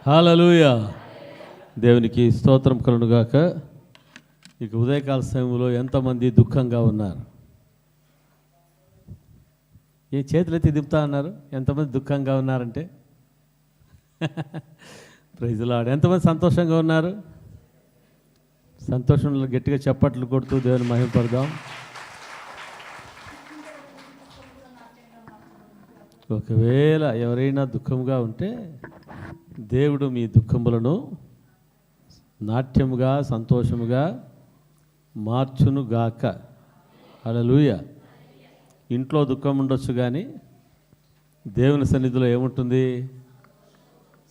హల్లెలూయా. దేవునికి స్తోత్రం కలుగునుగాక. ఇక ఉదయకాల సమయంలో ఎంతమంది దుఃఖంగా ఉన్నారు? ఏ చేతులెత్తి దింపుతా అన్నారు? ఎంతమంది దుఃఖంగా ఉన్నారంటే ప్రైజ్ లార్డ్. ఎంతమంది సంతోషంగా ఉన్నారు? సంతోషంలో గట్టిగా చప్పట్లు కొడుతూ దేవుని మహిమపడదాం. ఒకవేళ ఎవరైనా దుఃఖంగా ఉంటే దేవుడు మీ దుఃఖములను నాట్యముగా సంతోషముగా మార్చునుగాక. హల్లెలూయా. ఇంట్లో దుఃఖం ఉండొచ్చు కానీ దేవుని సన్నిధిలో ఏముంటుంది?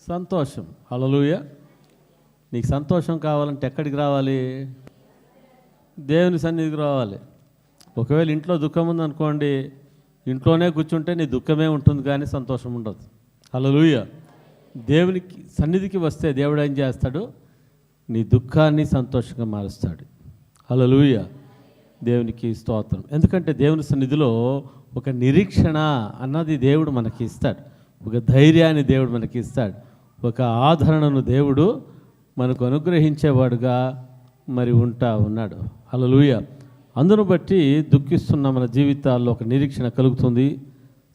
సంతోషం. హల్లెలూయా. నీకు సంతోషం కావాలంటే ఎక్కడికి రావాలి? దేవుని సన్నిధికి రావాలి. ఒకవేళ ఇంట్లో దుఃఖం ఉందనుకోండి, ఇంట్లోనే కూర్చుంటే నీ దుఃఖమే ఉంటుంది కానీ సంతోషం ఉండదు. హల్లెలూయా. దేవునికి సన్నిధికి వస్తే దేవుడు ఏం చేస్తాడు? నీ దుఃఖాన్ని సంతోషంగా మారుస్తాడు. హల్లెలూయా. దేవునికి స్తోత్రం. ఎందుకంటే దేవుని సన్నిధిలో ఒక నిరీక్షణ అన్నది దేవుడు మనకి ఇస్తాడు, ఒక ధైర్యాన్ని దేవుడు మనకి ఇస్తాడు, ఒక ఆదరణను దేవుడు మనకు అనుగ్రహించేవాడుగా మరి ఉంటా ఉన్నాడు. హల్లెలూయా. అందును బట్టి దుఃఖిస్తున్న మన జీవితాల్లో ఒక నిరీక్షణ కలుగుతుంది,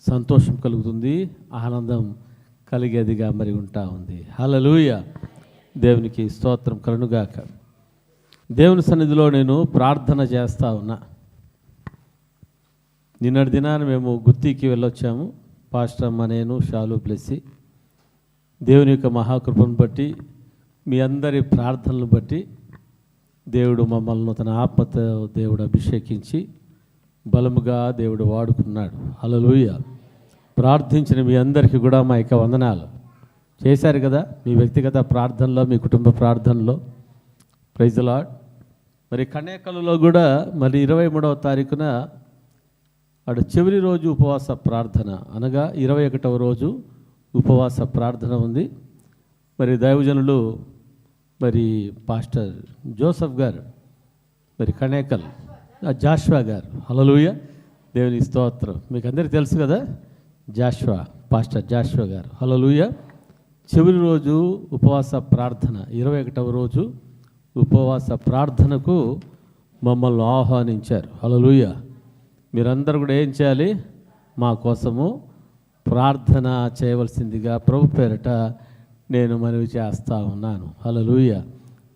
సంతోషం కలుగుతుంది, ఆనందం కలిగేదిగా మరి ఉంటా ఉంది. హల్లెలూయా. దేవునికి స్తోత్రం కలుగునుగాక. దేవుని సన్నిధిలో నేను ప్రార్థన చేస్తూ ఉన్నా. నిన్నటి దినాన్ని మేము గుత్తికి వెళ్ళొచ్చాము. పాస్టర్ అమ్మ, నేను, షాలు బ్లెస్సి. దేవుని యొక్క మహాకృపను బట్టి, మీ అందరి ప్రార్థనలు బట్టి దేవుడు మమ్మల్ని తన ఆత్మతో దేవుడు అభిషేకించి బలముగా దేవుడు వాడుకున్నాడు. హల్లెలూయా. ప్రార్థించిన మీ అందరికీ కూడా మా యొక్క వందనాలు. చేశారు కదా మీ వ్యక్తిగత ప్రార్థనలో, మీ కుటుంబ ప్రార్థనలో. Praise the lord. మరి కన్యాకలలో కూడా మరి 23వ తారీఖున అటు చివరి రోజు ఉపవాస ప్రార్థన, అనగా 21వ రోజు ఉపవాస ప్రార్థన ఉంది. మరి దైవజనులు మరి పాస్టర్ జోసఫ్ గారు, మరి కనేకల్ జాషువా గారు. హల్లెలూయా. దేవుని స్తోత్రం. మీకు అందరికీ తెలుసు కదా జాషువా, పాస్టర్ జాషువా గారు. హల్లెలూయా. చివరి రోజు ఉపవాస ప్రార్థన, 21వ రోజు ఉపవాస ప్రార్థనకు మమ్మల్ని ఆహ్వానించారు. హల్లెలూయా. మీరందరూ కూడా ఏం చేయాలి? మా కోసము ప్రార్థన చేయవలసిందిగా ప్రభు పేరట నేను మనవి చేస్తూ ఉన్నాను. హల్లెలూయా.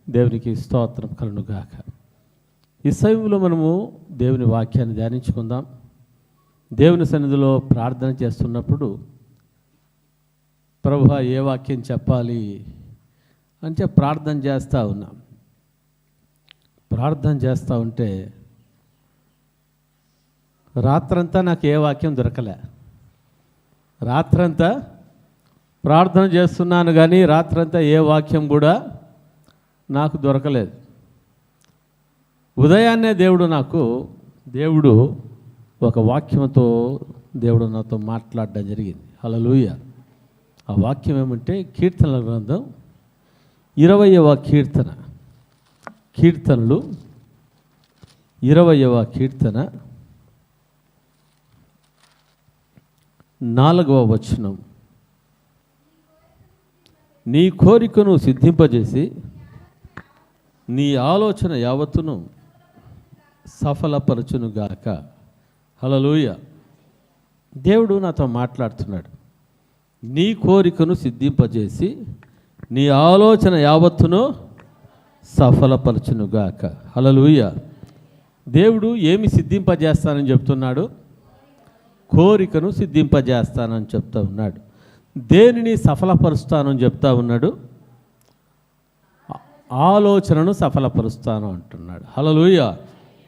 దేవునికి స్తోత్రం కలుగునుగాక. ఈ సమయంలో మనము దేవుని వాక్యాన్ని ధ్యానించుకుందాం. దేవుని సన్నిధిలో ప్రార్థన చేస్తున్నప్పుడు ప్రభువా ఏ వాక్యం చెప్పాలి అంటే ప్రార్థన చేస్తూ ఉన్నాం. ప్రార్థన చేస్తూ ఉంటే రాత్రంతా నాకు ఏ వాక్యం దొరకలే. రాత్రంతా ప్రార్థన చేస్తున్నాను కానీ రాత్రంతా ఏ వాక్యం కూడా నాకు దొరకలేదు. ఉదయాన్నే దేవుడు ఒక వాక్యంతో దేవుడు నాతో మాట్లాడడం జరిగింది. హల్లెలూయా. ఆ వాక్యం ఏమంటే కీర్తనల గ్రంథం 20వ కీర్తన, కీర్తనలు 20వ కీర్తన 4వ వచనం. నీ కోరికను సిద్ధింపజేసి నీ ఆలోచన యావత్తును సఫలపరచునుగాక. హల్లెలూయా. దేవుడు నాతో మాట్లాడుతున్నాడు. నీ కోరికను సిద్ధింపజేసి నీ ఆలోచన యావత్తును సఫలపరచునుగాక. హల్లెలూయా. దేవుడు ఏమి సిద్ధింపజేస్తానని చెప్తున్నాడు? కోరికను సిద్ధింపజేస్తానని చెప్తా ఉన్నాడు. దేనిని సఫలపరుస్తానని చెప్తా ఉన్నాడు? ఆలోచనను సఫలపరుస్తాను అంటున్నాడు. హల్లెలూయా.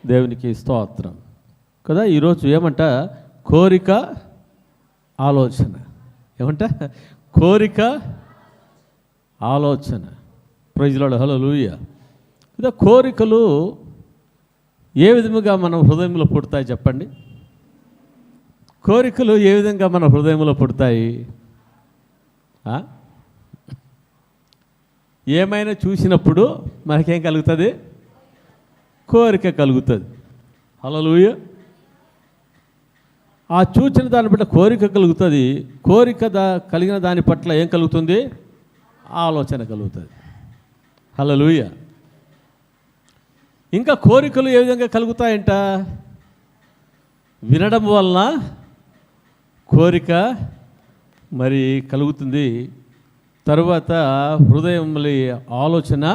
దేవునికి స్తోత్రం కదా. ఈరోజు ఏమంట? కోరిక, ఆలోచన. ఏమంట? కోరిక, ఆలోచన. Praise lord. హల్లెలూయా. కదా. కోరికలు ఏ విధముగా మన హృదయంలో పుడతాయి చెప్పండి? కోరికలు ఏ విధంగా మన హృదయంలో పుడతాయి? ఏమైనా చూసినప్పుడు మనకేం కలుగుతుంది? కోరిక కలుగుతుంది. హల్లెలూయా. ఆ చూచిన దాన్ని బట్టి కోరిక కలుగుతుంది. కోరిక కలిగిన దాని పట్ల ఏం కలుగుతుంది? ఆలోచన కలుగుతుంది. హల్లెలూయ. ఇంకా కోరికలు ఏ విధంగా కలుగుతాయంట? వినడం వలన కోరిక మరి కలుగుతుంది. తరువాత హృదయంలో ఆలోచన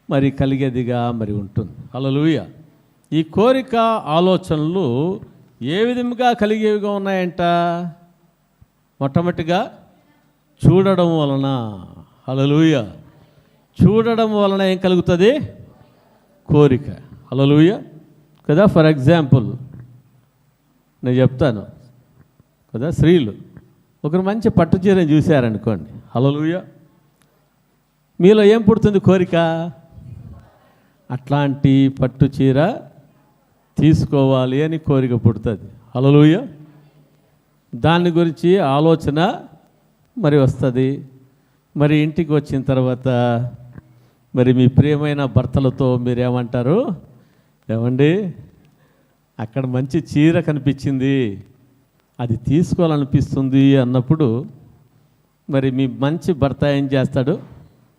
మరి కలిగేదిగా మరి ఉంటుంది. హల్లెలూయ. ఈ కోరిక ఆలోచనలు ఏ విధంగా కలిగేవిగా ఉన్నాయంట? మొట్టమొదటిగా చూడడం వలన. హల్లెలూయ. చూడడం వలన ఏం కలుగుతుంది? కోరిక. హల్లెలూయ కదా. ఫర్ ఎగ్జాంపుల్ నేను చెప్తాను కదా, స్త్రీలు ఒకరు మంచి పట్టు చీరని చూశారనుకోండి, హల్లెలూయ, మీలో ఏం పుడుతుంది? కోరిక. అట్లాంటి పట్టు చీర తీసుకోవాలి అని కోరిక పుడుతుంది. హల్లెలూయ. దాని గురించి ఆలోచన మరి వస్తుంది. మరి ఇంటికి వచ్చిన తర్వాత మరి మీ ప్రియమైన భర్తలతో మీరేమంటారు? ఏమండి, అక్కడ మంచి చీర కనిపించింది, అది తీసుకోవాలనిపిస్తుంది అన్నప్పుడు మరి మీ మంచి భర్త ఏం చేస్తాడు?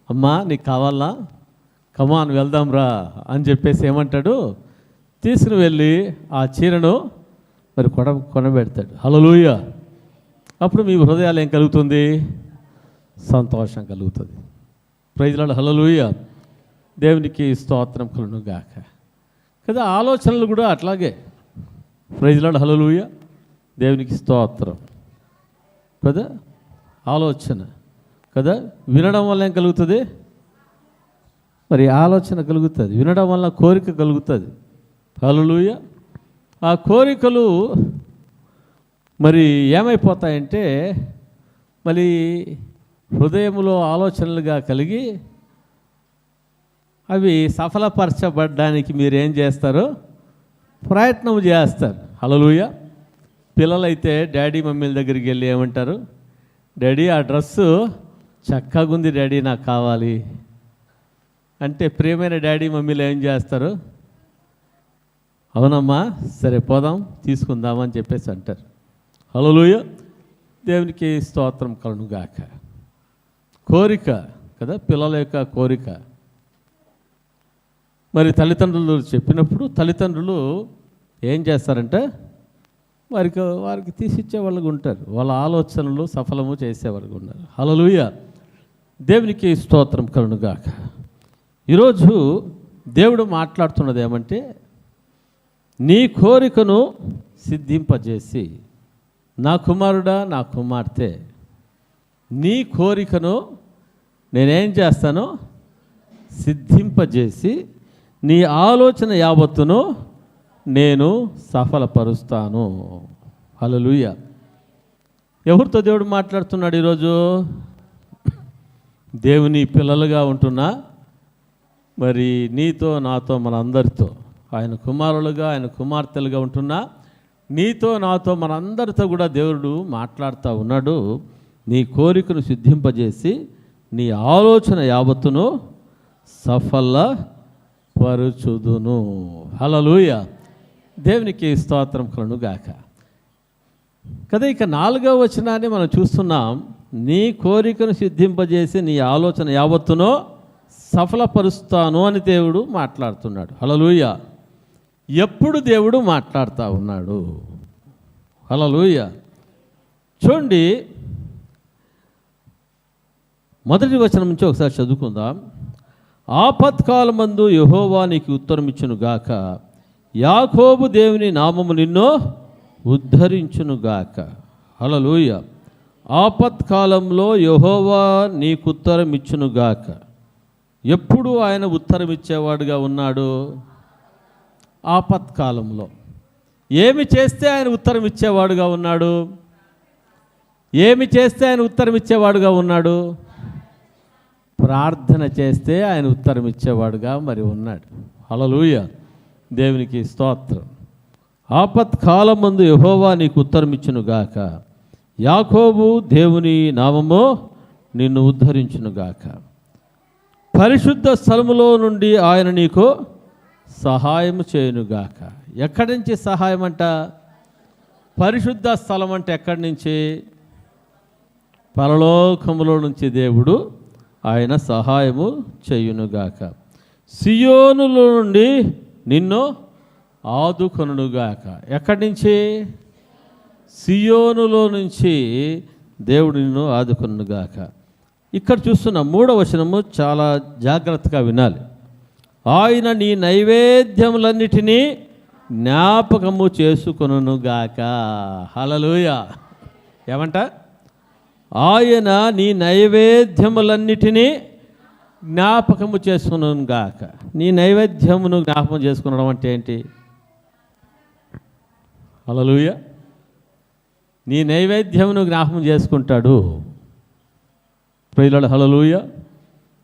అమ్మా నీకు కావాలా, కమాన్ వెళ్దాం రా అని చెప్పేసి ఏమంటాడు? తీసుకుని వెళ్ళి ఆ చీరను మరి కొనబెడతాడు. హల్లెలూయ. అప్పుడు మీ హృదయాలు ఏం కలుగుతుంది? సంతోషం కలుగుతుంది. Praise lord. హల్లెలూయ. దేవునికి స్తోత్రం కలుగును గాక కదా. ఆలోచనలు కూడా అట్లాగే. Praise lord. హల్లెలూయ. దేవునికి స్తోత్రం కదా. ఆలోచన కదా. వినడం వల్ల ఏం కలుగుతుంది? మరి ఆలోచన కలుగుతుంది. వినడం వల్ల కోరిక కలుగుతుంది. హల్లెలూయ. ఆ కోరికలు మరి ఏమైపోతాయంటే మరి హృదయంలో ఆలోచనలుగా కలిగి అవి సఫలపరచబడడానికి మీరేం చేస్తారు? ప్రయత్నం చేస్తారు. హల్లెలూయ. పిల్లలైతే డాడీ మమ్మీల దగ్గరికి వెళ్ళి ఏమంటారు? డాడీ ఆ డ్రెస్సు చక్కగా ఉంది డాడీ, నాకు కావాలి అంటే ప్రియమైన డాడీ మమ్మీలు ఏం చేస్తారు? అవునమ్మా సరే పోదాం తీసుకుందామని చెప్పేసి అంటారు. హల్లెలూయ. దేవునికి స్తోత్రం కలుగును గాక. కోరిక కదా, పిల్లల యొక్క కోరిక. మరి తల్లిదండ్రులు చెప్పినప్పుడు తల్లిదండ్రులు ఏం చేస్తారంటే వారికి తీసిచ్చే వాళ్ళకు ఉంటారు. వాళ్ళ ఆలోచనలు సఫలము చేసేవాళ్ళకు ఉన్నారు. హల్లెలూయ. దేవునికి స్తోత్రం కలుగును గాక. ఈరోజు దేవుడు మాట్లాడుతున్నది ఏమంటే, నీ కోరికను సిద్ధింపజేసి, నా కుమారుడా నా కుమార్తె, నీ కోరికను నేనేం చేస్తాను? సిద్ధింపజేసి నీ ఆలోచన యావత్తును నేను సఫలపరుస్తాను. హల్లెలూయ. ఎవరితో దేవుడు మాట్లాడుతున్నాడు ఈరోజు? దేవుని పిల్లలుగా ఉంటున్నా మరి నీతో నాతో మనందరితో, ఆయన కుమారులుగా ఆయన కుమార్తెలుగా ఉంటున్నా నీతో నాతో మనందరితో కూడా దేవుడు మాట్లాడుతూ ఉన్నాడు. నీ కోరికను సిద్ధింపజేసి నీ ఆలోచన యావత్తును సఫలపరుచుదును. హల్లెలూయ. దేవునికి స్తోత్రం కలుగును గాక కదా. ఇక 4వ వచనాన్ని మనం చూస్తున్నాం. నీ కోరికను సిద్ధింపజేసి నీ ఆలోచన యావత్తును సఫలపరుస్తాను అని దేవుడు మాట్లాడుతున్నాడు. హల్లెలూయ. ఎప్పుడు దేవుడు మాట్లాడుతూ ఉన్నాడు? హల్లెలూయ. చూడండి, మొదటి వచనం నుంచి ఒకసారి చదువుకుందాం. ఆపత్కాలమందు యెహోవా నీకు ఉత్తరం ఇచ్చును గాక, యాకోబు దేవుని నామము నిన్ను ఉద్ధరించును గాక. హల్లెలూయ. ఆపత్కాలంలో యెహోవా నీకు ఉత్తరం ఇచ్చును గాక. ఎప్పుడు ఆయన ఉత్తరం ఇచ్చేవాడుగా ఉన్నాడు? ఆపత్కాలంలో. ఏమి చేస్తే ఆయన ఉత్తరం ఇచ్చేవాడుగా ఉన్నాడు? ఏమి చేస్తే ఆయన ఉత్తరం ఇచ్చేవాడుగా ఉన్నాడు? ప్రార్థన చేస్తే ఆయన ఉత్తరం ఇచ్చేవాడుగా మరి ఉన్నాడు. హల్లెలూయ. దేవునికి స్తోత్రం. ఆపత్కాలమందు యెహోవా నీకు ఉత్తరం ఇచ్చును గాక, యాకోబు దేవుని నామము నిన్ను ఉద్ధరించును గాక. పరిశుద్ధ స్థలములో నుండి ఆయన నీకు సహాయం చేయునుగాక. ఎక్కడి నుంచి సహాయం అంట? పరిశుద్ధ స్థలం అంటే ఎక్కడి నుంచి? పరలోకములో నుంచి దేవుడు ఆయన సహాయము చేయునుగాక. సియోనులో నుండి నిన్ను ఆదుకొనుగాక. ఎక్కడి నుంచి? సియోనులో నుంచి దేవుడు నిన్ను ఆదుకొనుగాక. ఇక్కడ చూస్తున్న 3వ వచనము చాలా జాగ్రత్తగా వినాలి. ఆయన నీ నైవేద్యములన్నిటినీ జ్ఞాపకము చేసుకొనుగాక. హల్లెలూయా. ఏమంట? ఆయన నీ నైవేద్యములన్నిటినీ జ్ఞాపకము చేసుకొనుగాక. నీ నైవేద్యమును జ్ఞాపకం చేసుకునడం అంటే ఏంటి? హల్లెలూయా. నీ నైవేద్యమును జ్ఞాపకం చేసుకుంటాడు. ప్రియులారా, హల్లెలూయా.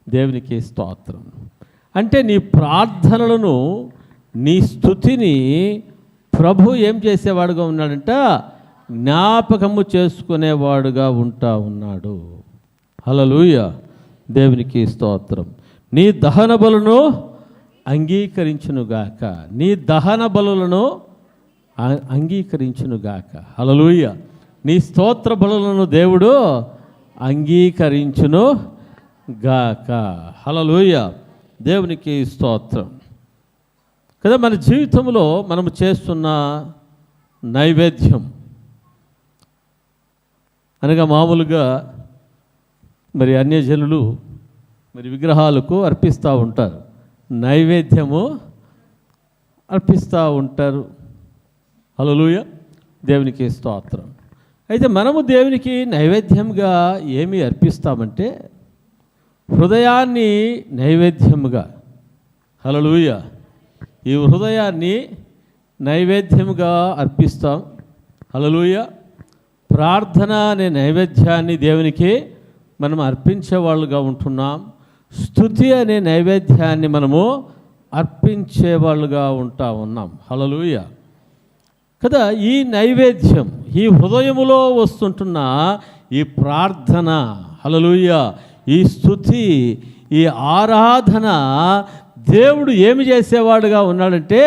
దేవునికి స్తోత్రం. అంటే నీ ప్రార్థనలను, నీ స్తుతిని ప్రభు ఏం చేసేవాడుగా ఉన్నాడంట? జ్ఞాపకము చేసుకునేవాడుగా ఉంటా ఉన్నాడు. హల్లెలూయా. దేవునికి స్తోత్రం. నీ దహన బలులను అంగీకరించునుగాక. నీ దహన బలులను అంగీకరించునుగాక. హల్లెలూయా. నీ స్తోత్ర బలులను దేవుడు అంగీకరించును గాక. హల్లెలూయా. దేవునికి స్తోత్రం. కదా, మన జీవితంలో మనము చేస్తున్న నైవేద్యం అనగా మామూలుగా మరి అన్యజనులు మరి విగ్రహాలకు అర్పిస్తూ ఉంటారు, నైవేద్యము అర్పిస్తూ ఉంటారు. హల్లెలూయా. దేవునికి స్తోత్రం. అయితే మనము దేవునికి నైవేద్యంగా ఏమి అర్పిస్తామంటే హృదయాన్ని నైవేద్యముగా. హల్లెలూయా. ఈ హృదయాన్ని నైవేద్యముగా అర్పిస్తాం. హల్లెలూయా. ప్రార్థన అనే నైవేద్యాన్ని దేవునికి మనం అర్పించేవాళ్ళుగా ఉంటున్నాం. స్తుతి అనే నైవేద్యాన్ని మనము అర్పించేవాళ్ళుగా ఉంటా ఉన్నాం. హల్లెలూయా. కదా, ఈ నైవేద్యం, ఈ హృదయములో వస్తుంటున్న ఈ ప్రార్థన, హల్లెలూయా, ఈ స్తుతి, ఈ ఆరాధన దేవుడు ఏమి చేసేవాడుగా ఉన్నాడంటే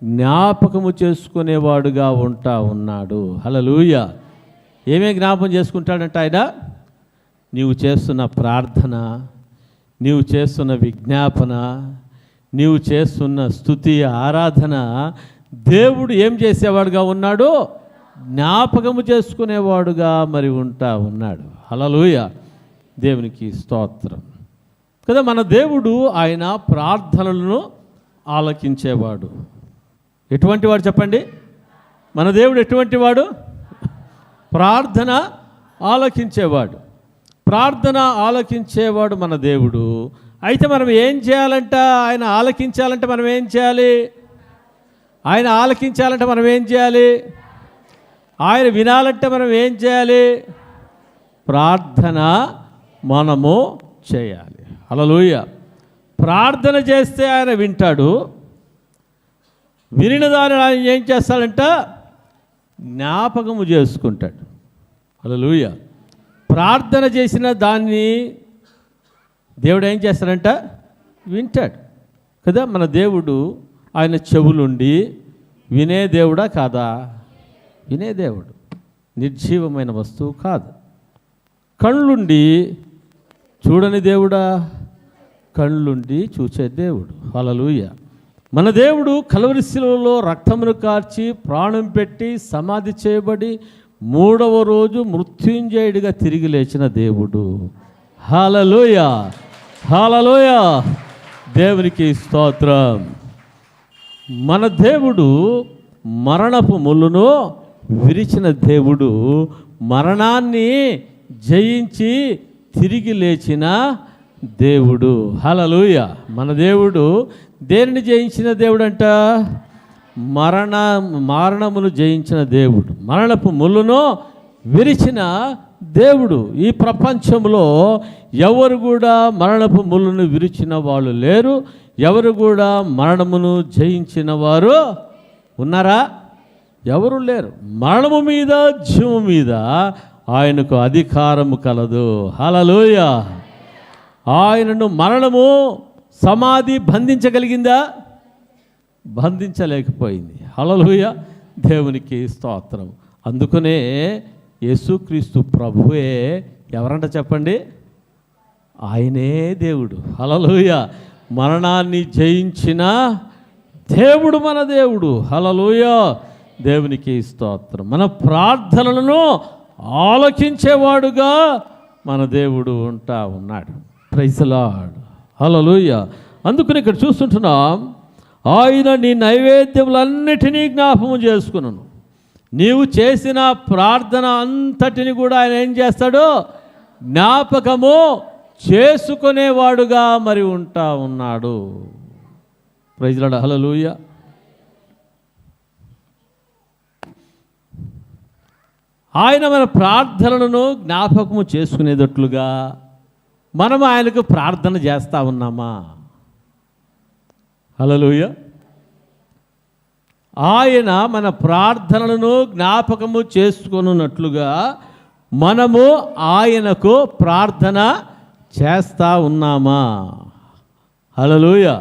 జ్ఞాపకము చేసుకునేవాడుగా ఉంటా ఉన్నాడు. హల్లెలూయా. ఏమే జ్ఞాపకం చేసుకుంటాడంటే ఆయన నీవు చేస్తున్న ప్రార్థన, నీవు చేస్తున్న విజ్ఞాపన, నీవు చేస్తున్న స్తుతి ఆరాధన దేవుడు ఏం చేసేవాడుగా ఉన్నాడు? జ్ఞాపకము చేసుకునేవాడుగా మరి ఉంటా ఉన్నాడు. హల్లెలూయా. దేవునికి స్తోత్రం. కదా, మన దేవుడు ఆయన ప్రార్థనలను ఆలకించేవాడు. ఎటువంటి వాడు చెప్పండి? మన దేవుడు ఎటువంటి వాడు? ప్రార్థన ఆలకించేవాడు. ప్రార్థన ఆలకించేవాడు మన దేవుడు. అయితే మనం ఏం చేయాలంట? ఆయన ఆలకించాలంటే మనం ఏం చేయాలి? ఆయన ఆలకించాలంటే మనం ఏం చేయాలి? ఆయన వినాలంటే మనం ఏం చేయాలి? ప్రార్థన మనము చేయాలి. హల్లెలూయా. ప్రార్థన చేస్తే ఆయన వింటాడు. వినిన దాన్ని ఆయన ఏం చేస్తాడంట? జ్ఞాపకము చేసుకుంటాడు. హల్లెలూయా. ప్రార్థన చేసిన దాన్ని దేవుడు ఏం చేస్తాడంట? వింటాడు. కదా, మన దేవుడు ఆయన చెవులుండి వినే దేవుడా కాదా? వినే దేవుడు, నిర్జీవమైన వస్తువు కాదు. కళ్ళుండి చూడని దేవుడా? కళ్ళుండి చూచే దేవుడు. హల్లెలూయా. మన దేవుడు కల్వరి శిలువలో రక్తమును కార్చి ప్రాణం పెట్టి సమాధి చేయబడి 3వ రోజు మృత్యుంజయుడిగా తిరిగి లేచిన దేవుడు. హల్లెలూయా. హల్లెలూయా. దేవునికి స్తోత్రం. మన దేవుడు మరణపు ముళ్ళును విరిచిన దేవుడు, మరణాన్ని జయించి తిరిగి లేచిన దేవుడు. హల్లెలూయా. మన దేవుడు దేనిని జయించిన దేవుడు అంట? మరణమును జయించిన దేవుడు, మరణపు ముళ్ళును విరిచిన దేవుడు. ఈ ప్రపంచంలో ఎవరు కూడా మరణపు ముళ్ళును విరిచిన వాళ్ళు లేరు. ఎవరు కూడా మరణమును జయించిన వారు ఉన్నారా? ఎవరు లేరు. మరణము మీద జీవము మీద ఆయనకు అధికారము కలదు. హల్లెలూయా. ఆయనను మరణము సమాధి బంధించగలిగిందా? బంధించలేకపోయింది. హల్లెలూయా. దేవునికి స్తోత్రం. అందుకనే యేసుక్రీస్తు ప్రభువే ఎవరంట చెప్పండి? ఆయనే దేవుడు. హల్లెలూయా. మరణాన్ని జయించిన దేవుడు మన దేవుడు. హల్లెలూయా. దేవునికి స్తోత్రం. మన ప్రార్థనలను ఆలకించేవాడుగా మన దేవుడు ఉంటా ఉన్నాడు. Praise the lord. హల్లెలూయా. అందుకని ఇక్కడ చూస్తుంటున్నాం, ఆయన నీ నైవేద్యములన్నిటినీ జ్ఞాపకం చేసుకున్నాను. నీవు చేసిన ప్రార్థన అంతటిని కూడా ఆయన ఏం చేస్తాడు? జ్ఞాపకము చేసుకునేవాడుగా మరి ఉంటా ఉన్నాడు. Praise the lord. హల్లెలూయా. ఆయన మన ప్రార్థనలను జ్ఞాపకము చేసుకునేటట్లుగా మనం ఆయనకు ప్రార్థన చేస్తూ ఉన్నామా? హల్లెలూయా. ఆయన మన ప్రార్థనలను జ్ఞాపకము చేసుకున్నట్లుగా మనము ఆయనకు ప్రార్థన చేస్తూ ఉన్నామా? హల్లెలూయా.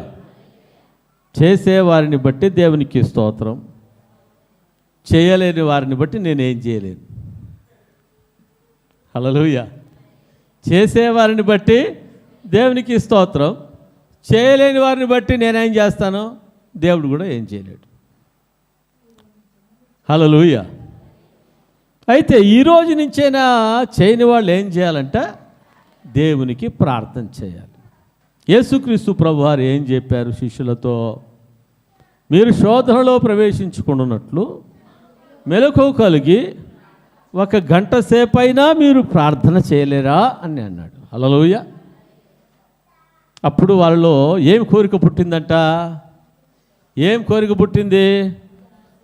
చేసేవారిని బట్టి దేవునికి స్తోత్రం. చేయలేని వారిని బట్టి నేనేం చేయలేను. హల్లెలూయా. చేసేవారిని బట్టి దేవునికి స్తోత్రం. చేయలేని వారిని బట్టి నేనేం చేస్తాను? దేవుడు కూడా ఏం చేయలేడు. హల్లెలూయా. అయితే ఈరోజు నుంచైనా చేయని వాళ్ళు ఏం చేయాలంటే దేవునికి ప్రార్థన చేయాలి. యేసుక్రీస్తు ప్రభువారు ఏం చెప్పారు శిష్యులతో? మీరు శోధనలో ప్రవేశించుకున్నట్లు మెలకువ కలిగి 1 గంట సేపైనా మీరు ప్రార్థన చేయలేరా అని అన్నాడు. హల్లెలూయా. అప్పుడు వాళ్ళలో ఏం కోరిక పుట్టిందంట? ఏం కోరిక పుట్టింది?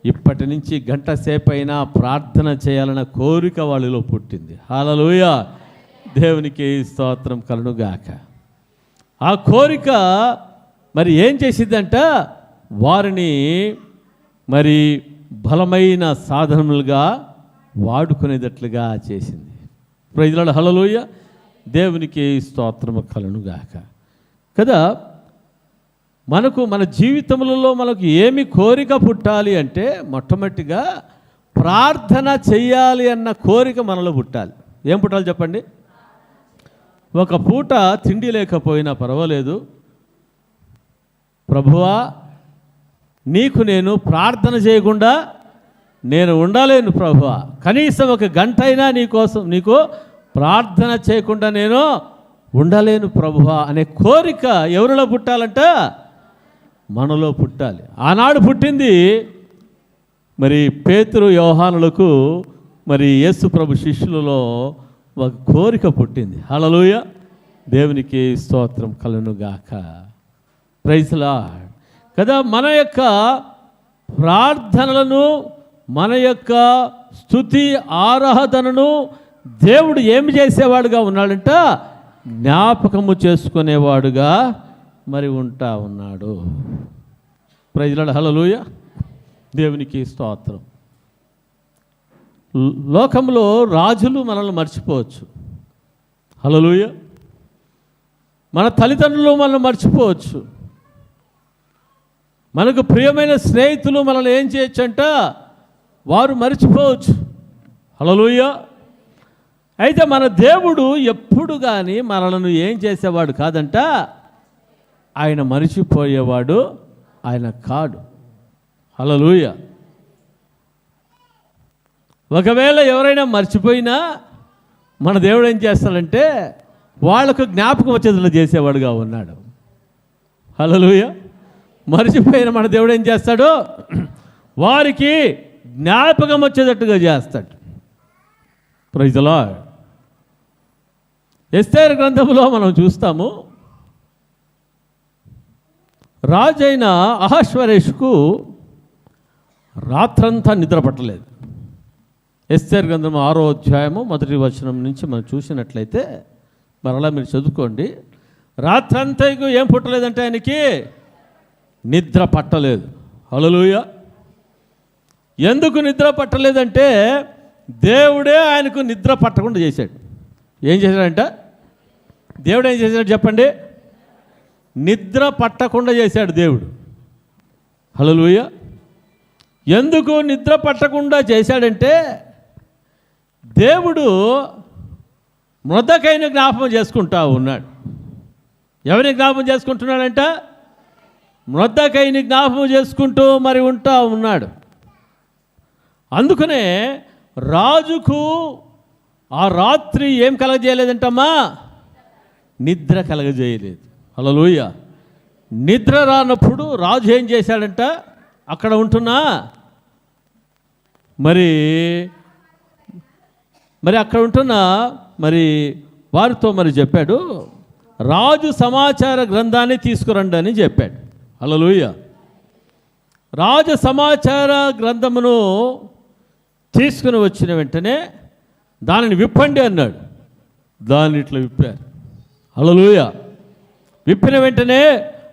ఇప్పటి నుంచి 1 గంట సేపైనా ప్రార్థన చేయాలన్న కోరిక వాళ్ళలో పుట్టింది. హల్లెలూయా. దేవునికి స్తోత్రం కలుగుగాక. ఆ కోరిక మరి ఏం చేసిందంట? వారిని మరి బలమైన సాధనములుగా వాడుకునేటట్లుగా చేసింది. Praise the lord. హల్లెలూయా. దేవునికి స్తోత్రము కలుగుగాక. కదా, మనకు మన జీవితములలో మనకు ఏమి కోరిక పుట్టాలి అంటే మొట్టమొదటిగా ప్రార్థన చెయ్యాలి అన్న కోరిక మనలో పుట్టాలి. ఏం పుట్టాలి చెప్పండి? ఒక పూట తిండి లేకపోయినా పర్వాలేదు, ప్రభువా నీకు నేను ప్రార్థన చేయకుండా నేను ఉండలేను ప్రభువా, కనీసం 1 గంట అయినా నీకోసం నీకు ప్రార్థన చేయకుండా నేను ఉండలేను ప్రభువా అనే కోరిక ఎవరిలో పుట్టాలంట? మనలో పుట్టాలి. ఆనాడు పుట్టింది మరి పేతురు యోహానులకు, మరి యేసు ప్రభు శిష్యులలో ఒక కోరిక పుట్టింది. హల్లెలూయా. దేవునికి స్తోత్రం కలుగుగాక. Praise the lord. కదా, మన యొక్క ప్రార్థనలను, మన యొక్క స్తుతి ఆరాధనను దేవుడు ఏమి చేసేవాడుగా ఉన్నాడంట? జ్ఞాపకము చేసుకునేవాడుగా మరి ఉంటా ఉన్నాడు. Praise the lord. హల్లెలూయా. దేవునికి స్తోత్రం. లోకంలో రాజులు మనల్ని మర్చిపోవచ్చు. హల్లెలూయా. మన తల్లిదండ్రులు మనల్ని మర్చిపోవచ్చు. మనకు ప్రియమైన స్నేహితులు మనల్ని ఏం చేయొచ్చు అంట? వారు మర్చిపోవచ్చు. హల్లెలూయా. అయితే మన దేవుడు ఎప్పుడు కానీ మనలను ఏం చేసేవాడు కాదంట, ఆయన మరిచిపోయేవాడు ఆయన కాడు. హల్లెలూయా. ఒకవేళ ఎవరైనా మర్చిపోయినా మన దేవుడు ఏం చేస్తాడంటే వాళ్ళకు జ్ఞాపకం వచ్చేదిలా చేసేవాడుగా ఉన్నాడు. హల్లెలూయా. మర్చిపోయిన మన దేవుడు ఏం చేస్తాడు? వారికి జ్ఞాపకం వచ్చేటట్టుగా చేస్తాడు. Praise the lord. ఎస్తేరు గ్రంథంలో మనం చూస్తాము, రాజైన అహష్వేరోషుకు రాత్రంతా నిద్ర పట్టలేదు. ఎస్తేరు గ్రంథం 6వ అధ్యాయము 1వ వచనం నుంచి మనం చూసినట్లయితే, మరలా మీరు చదువుకోండి. రాత్రంతా ఏం పుట్టలేదంటే ఆయనకి నిద్ర పట్టలేదు. హల్లెలూయా. ఎందుకు నిద్ర పట్టలేదంటే దేవుడే ఆయనకు నిద్ర పట్టకుండా చేశాడు. ఏం చేశాడంట? దేవుడు ఏం చేశాడు చెప్పండి? నిద్ర పట్టకుండా చేశాడు దేవుడు. హల్లెలూయా. ఎందుకు నిద్ర పట్టకుండా చేశాడంటే దేవుడు మొర్దెకైను జ్ఞాపకం చేసుకుంటా ఉన్నాడు. ఎవరిని జ్ఞాపకం చేసుకుంటున్నాడంట? మొర్దెకైని జ్ఞాపకం చేసుకుంటూ మరి ఉంటా ఉన్నాడు. అందుకనే రాజుకు ఆ రాత్రి ఏం కలగజేయలేదంటమ్మా? నిద్ర కలగజేయలేదు. హల్లెలూయా. నిద్ర రానప్పుడు రాజు ఏం చేశాడంట? అక్కడ ఉంటున్నా మరి అక్కడ ఉంటున్న మరి వారితో మరి చెప్పాడు, రాజు సమాచార గ్రంథాన్ని తీసుకురండి అని చెప్పాడు. హల్లెలూయా. రాజు సమాచార గ్రంథమును తీసుకుని వచ్చిన వెంటనే దానిని విప్పండి అన్నాడు. దాన్ని ఇట్లా విప్పారు. హల్లెలూయా. విప్పిన వెంటనే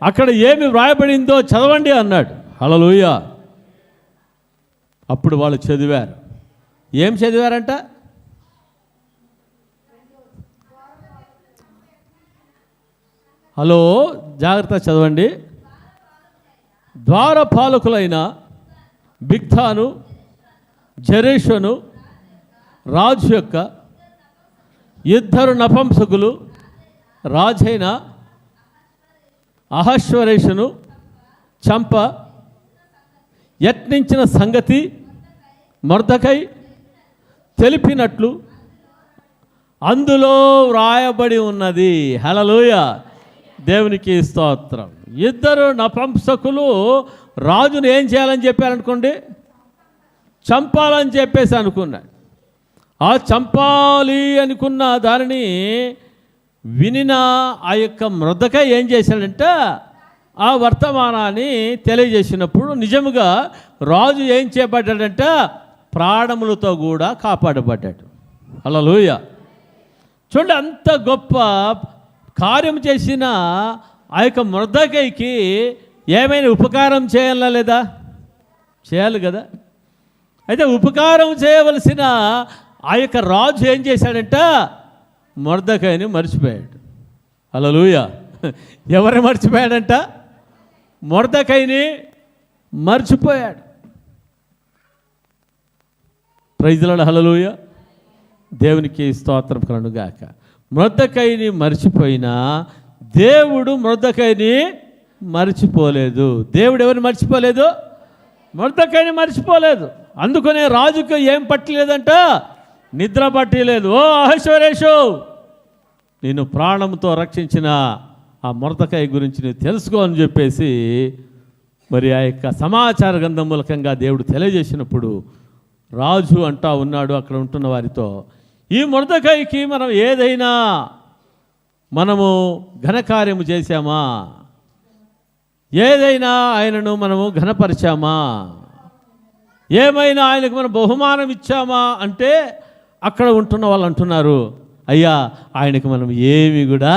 అక్కడ ఏమి వ్రాయబడిందో చదవండి అన్నాడు. హల్లెలూయా. అప్పుడు వాళ్ళు చదివారు. ఏం చదివారంట? హలో, జాగ్రత్త చదవండి. ద్వారపాలకులైన బిగ్తాను, జరేషును రాజు యొక్క ఇద్దరు నపుంసకులు రాజైన అహష్వేరోషును చంప యత్నించిన సంగతి మొర్దెకై తెలిపినట్లు అందులో వ్రాయబడి ఉన్నది. హల్లెలూయా. దేవునికి స్తోత్రం. ఇద్దరు నపుంసకులు రాజును ఏం చేయాలని చెప్పారనుకోండి? చంపాలని చెప్పేసి అనుకున్నాడు. ఆ చంపాలి అనుకున్న దానిని వినిన ఆ యొక్క మొర్దెకై ఏం చేశాడంటే ఆ వర్తమానాన్ని తెలియజేసినప్పుడు నిజముగా రాజు ఏం చేయబడ్డాడంటే ప్రాణములతో కూడా కాపాడబడ్డాడు. హల్లెలూయా. చూడండి, అంత గొప్ప కార్యం చేసిన ఆ యొక్క మొర్దెకైకి ఏమైనా ఉపకారం చేయాలా లేదా? చేయాలి కదా. అయితే ఉపకారం చేయవలసిన ఆ యొక్క రాజు ఏం చేశాడంట? మొర్దెకైని మర్చిపోయాడు. హల్లెలూయా. ఎవరు మర్చిపోయాడంట? మొర్దెకైని మర్చిపోయాడు. Praise the lord. హల్లెలూయా. దేవునికి స్తోత్రం కలుగుగాక. మొర్దెకైని మర్చిపోయినా దేవుడు మొర్దెకైని మర్చిపోలేదు. దేవుడు ఎవరిని మర్చిపోలేదు? మొర్దెకైని మర్చిపోలేదు. అందుకనే రాజుకు ఏం పట్టలేదంట? నిద్ర పట్టలేదు. ఓ అహష్వేరోషు, నేను ప్రాణంతో రక్షించిన ఆ మొర్దెకై గురించి నేను తెలుసుకో అని చెప్పేసి మరి ఆ యొక్క సమాచార గ్రంథం మూలకంగా దేవుడు తెలియజేసినప్పుడు రాజు అంటా ఉన్నాడు అక్కడ ఉంటున్న వారితో, ఈ మొర్దెకైకి మనం ఏదైనా మనము ఘనకార్యము చేశామా? ఏదైనా ఆయనను మనము ఘనపరిచామా? ఏమైనా ఆయనకు మనం బహుమానం ఇచ్చామా అంటే అక్కడ ఉంటున్న వాళ్ళు అంటున్నారు, అయ్యా ఆయనకు మనం ఏమి కూడా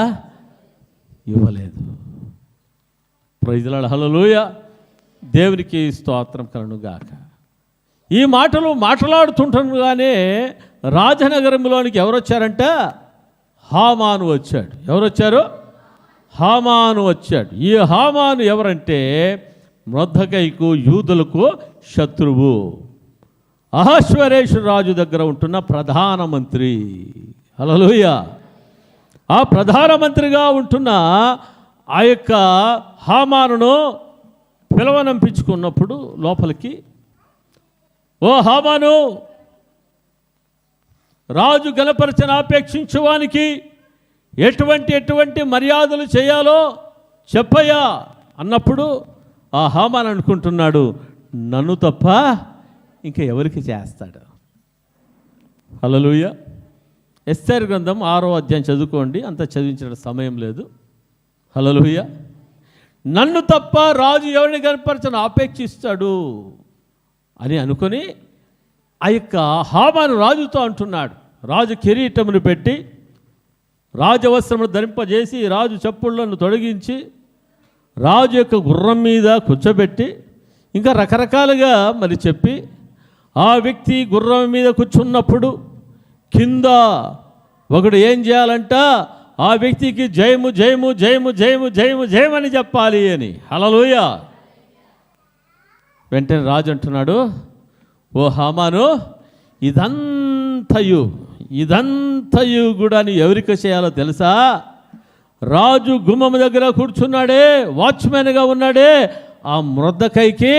ఇవ్వలేదు. Praise the lord. హల్లెలూయా. దేవునికి స్తోత్రం కలుగుగాక. ఈ మాటలు మాట్లాడుతుండగానే రాజనగరంలోనికి ఎవరు వచ్చారంట? హామాను వచ్చాడు. ఎవరు వచ్చారు? హామాను వచ్చాడు. ఈ హామాను ఎవరంటే మొర్దెకైకు యూదులకు శత్రువు. అహష్వేరోషు రాజు దగ్గర ఉంటున్న ప్రధానమంత్రి. హల్లెలూయా. ఆ ప్రధానమంత్రిగా ఉంటున్న ఆ యొక్క హామానును పిలవనంపించుకున్నప్పుడు లోపలికి, ఓ హామాను, రాజు గణపరచన ఆపేక్షించువానికి ఎటువంటి మర్యాదలు చేయాలో చెప్పయ్యా అన్నప్పుడు ఆ హామాను అనుకుంటున్నాడు, నన్ను తప్ప ఇంకా ఎవరికి చేస్తాడు? హల్లెలూయా. ఎస్తేరు గ్రంథం 6వ అధ్యాయం చదువుకోండి, అంత చదివించిన సమయం లేదు. హల్లెలూయా. నన్ను తప్ప రాజు ఎవరిని గణపరచన ఆపేక్షిస్తాడు అని అనుకొని ఆ యొక్క హామాను రాజుతో అంటున్నాడు. రాజు కిరీటమును పెట్టి రాజవస్త్రమును ధరింపజేసి రాజు చెప్పులను తొలగించి రాజు యొక్క గుర్రం మీద కూర్చోబెట్టి ఇంకా రకరకాలుగా మరి చెప్పి ఆ వ్యక్తి గుర్రం మీద కూర్చున్నప్పుడు కింద ఒకడు ఏం చేయాలంట? ఆ వ్యక్తికి జయము జయము జయము జయము జయము జయమని చెప్పాలి అని. హల్లెలూయా. వెంటనే రాజు అంటున్నాడు, ఓ హామాను, ఇదంతయు కూడా నీ ఎవరికి చేయాలో తెలుసా? రాజు గుమ్మం దగ్గర కూర్చున్నాడే, వాచ్మెన్గా ఉన్నాడే, ఆ మొర్దెకైకి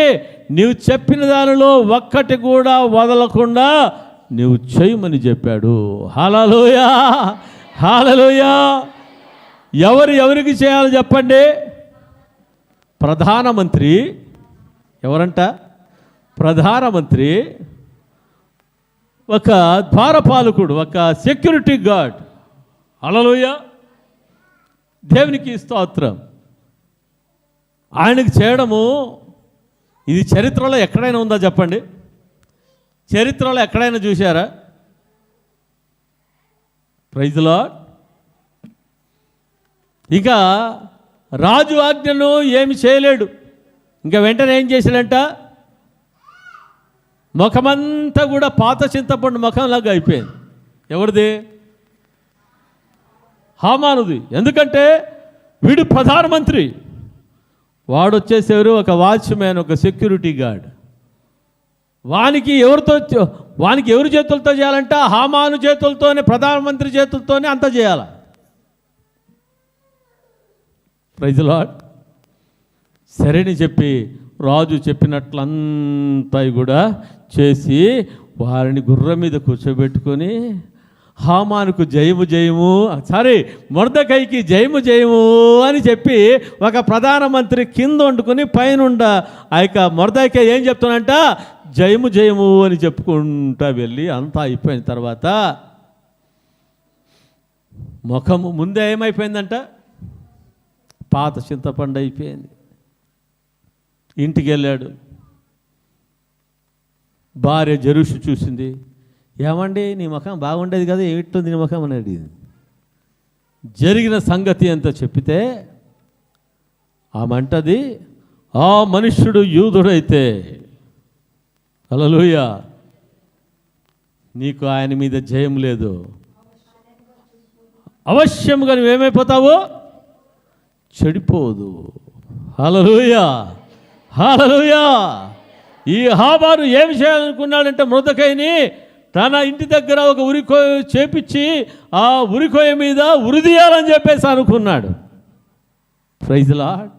నీవు చెప్పిన దానిలో ఒక్కటి కూడా వదలకుండా నీవు చేయమని చెప్పాడు. హల్లెలూయా, హల్లెలూయా. ఎవరికి చేయాలో చెప్పండి? ప్రధానమంత్రి. ఎవరంట? ప్రధానమంత్రి, ఒక ద్వారపాలకుడు, ఒక సెక్యూరిటీ గార్డ్. హల్లెలూయా, దేవునికి స్తోత్రం. ఆయనకు చేయడము ఇది చరిత్రలో ఎక్కడైనా ఉందా చెప్పండి? చరిత్రలో ఎక్కడైనా చూశారా? Praise the lord. ఇక రాజు ఆజ్ఞను ఏమి చేయలేడు. ఇంకా వెంటనే ఏం చేశాడంట? ముఖమంతా కూడా పాత చింతపండు ముఖంలాగా అయిపోయింది. ఎవరిది? హామానుది. ఎందుకంటే వీడు ప్రధానమంత్రి, వాడు వచ్చేసేవారు ఒక వాచ్మ్యాన్, ఒక సెక్యూరిటీ గార్డ్. వానికి ఎవరి చేతులతో చేయాలంట? హామాను చేతులతోనే, ప్రధానమంత్రి చేతులతోనే అంతా చేయాలి. Praise the lord. సరేని చెప్పి రాజు చెప్పినట్లంతా కూడా చేసి వారిని గుర్రం మీద కూర్చోబెట్టుకొని హామానుకు జయము జయము, మొర్దెకైకి జయము జయము అని చెప్పి ఒక ప్రధానమంత్రి కింద వండుకొని పైనుండ ఆ యొక్క మొర్దెకై ఏం చెప్తానంట? జయము జయము అని చెప్పుకుంటా వెళ్ళి అంతా అయిపోయిన తర్వాత ముఖము ముందే ఏమైపోయిందంట? పాత చింతపండు అయిపోయింది. ఇంటికి వెళ్ళాడు. భార్య జెరూషు చూసింది. ఏమండి, నీ ముఖం బాగుండేది కదా, ఏమిట్టుంది నీ ముఖం అని అడిగింది. జరిగిన సంగతి అంతా చెప్పితే ఆమంటది, ఆ మనుష్యుడు యూదుడైతే, హల్లెలూయా, నీకు ఆయన మీద జయం లేదు. అవశ్యంగా నువ్వేమైపోతావు? చెడిపోదు. హల్లెలూయా, హల్లెలూయా. ఈ హామాను ఏమి చేయాలనుకున్నాడంటే మొర్దెకైని తన ఇంటి దగ్గర ఒక ఉరికోయ చేపించి ఆ ఉరికోయ మీద ఉరిదీయాలని చెప్పేసి అనుకున్నాడు. Praise the lord.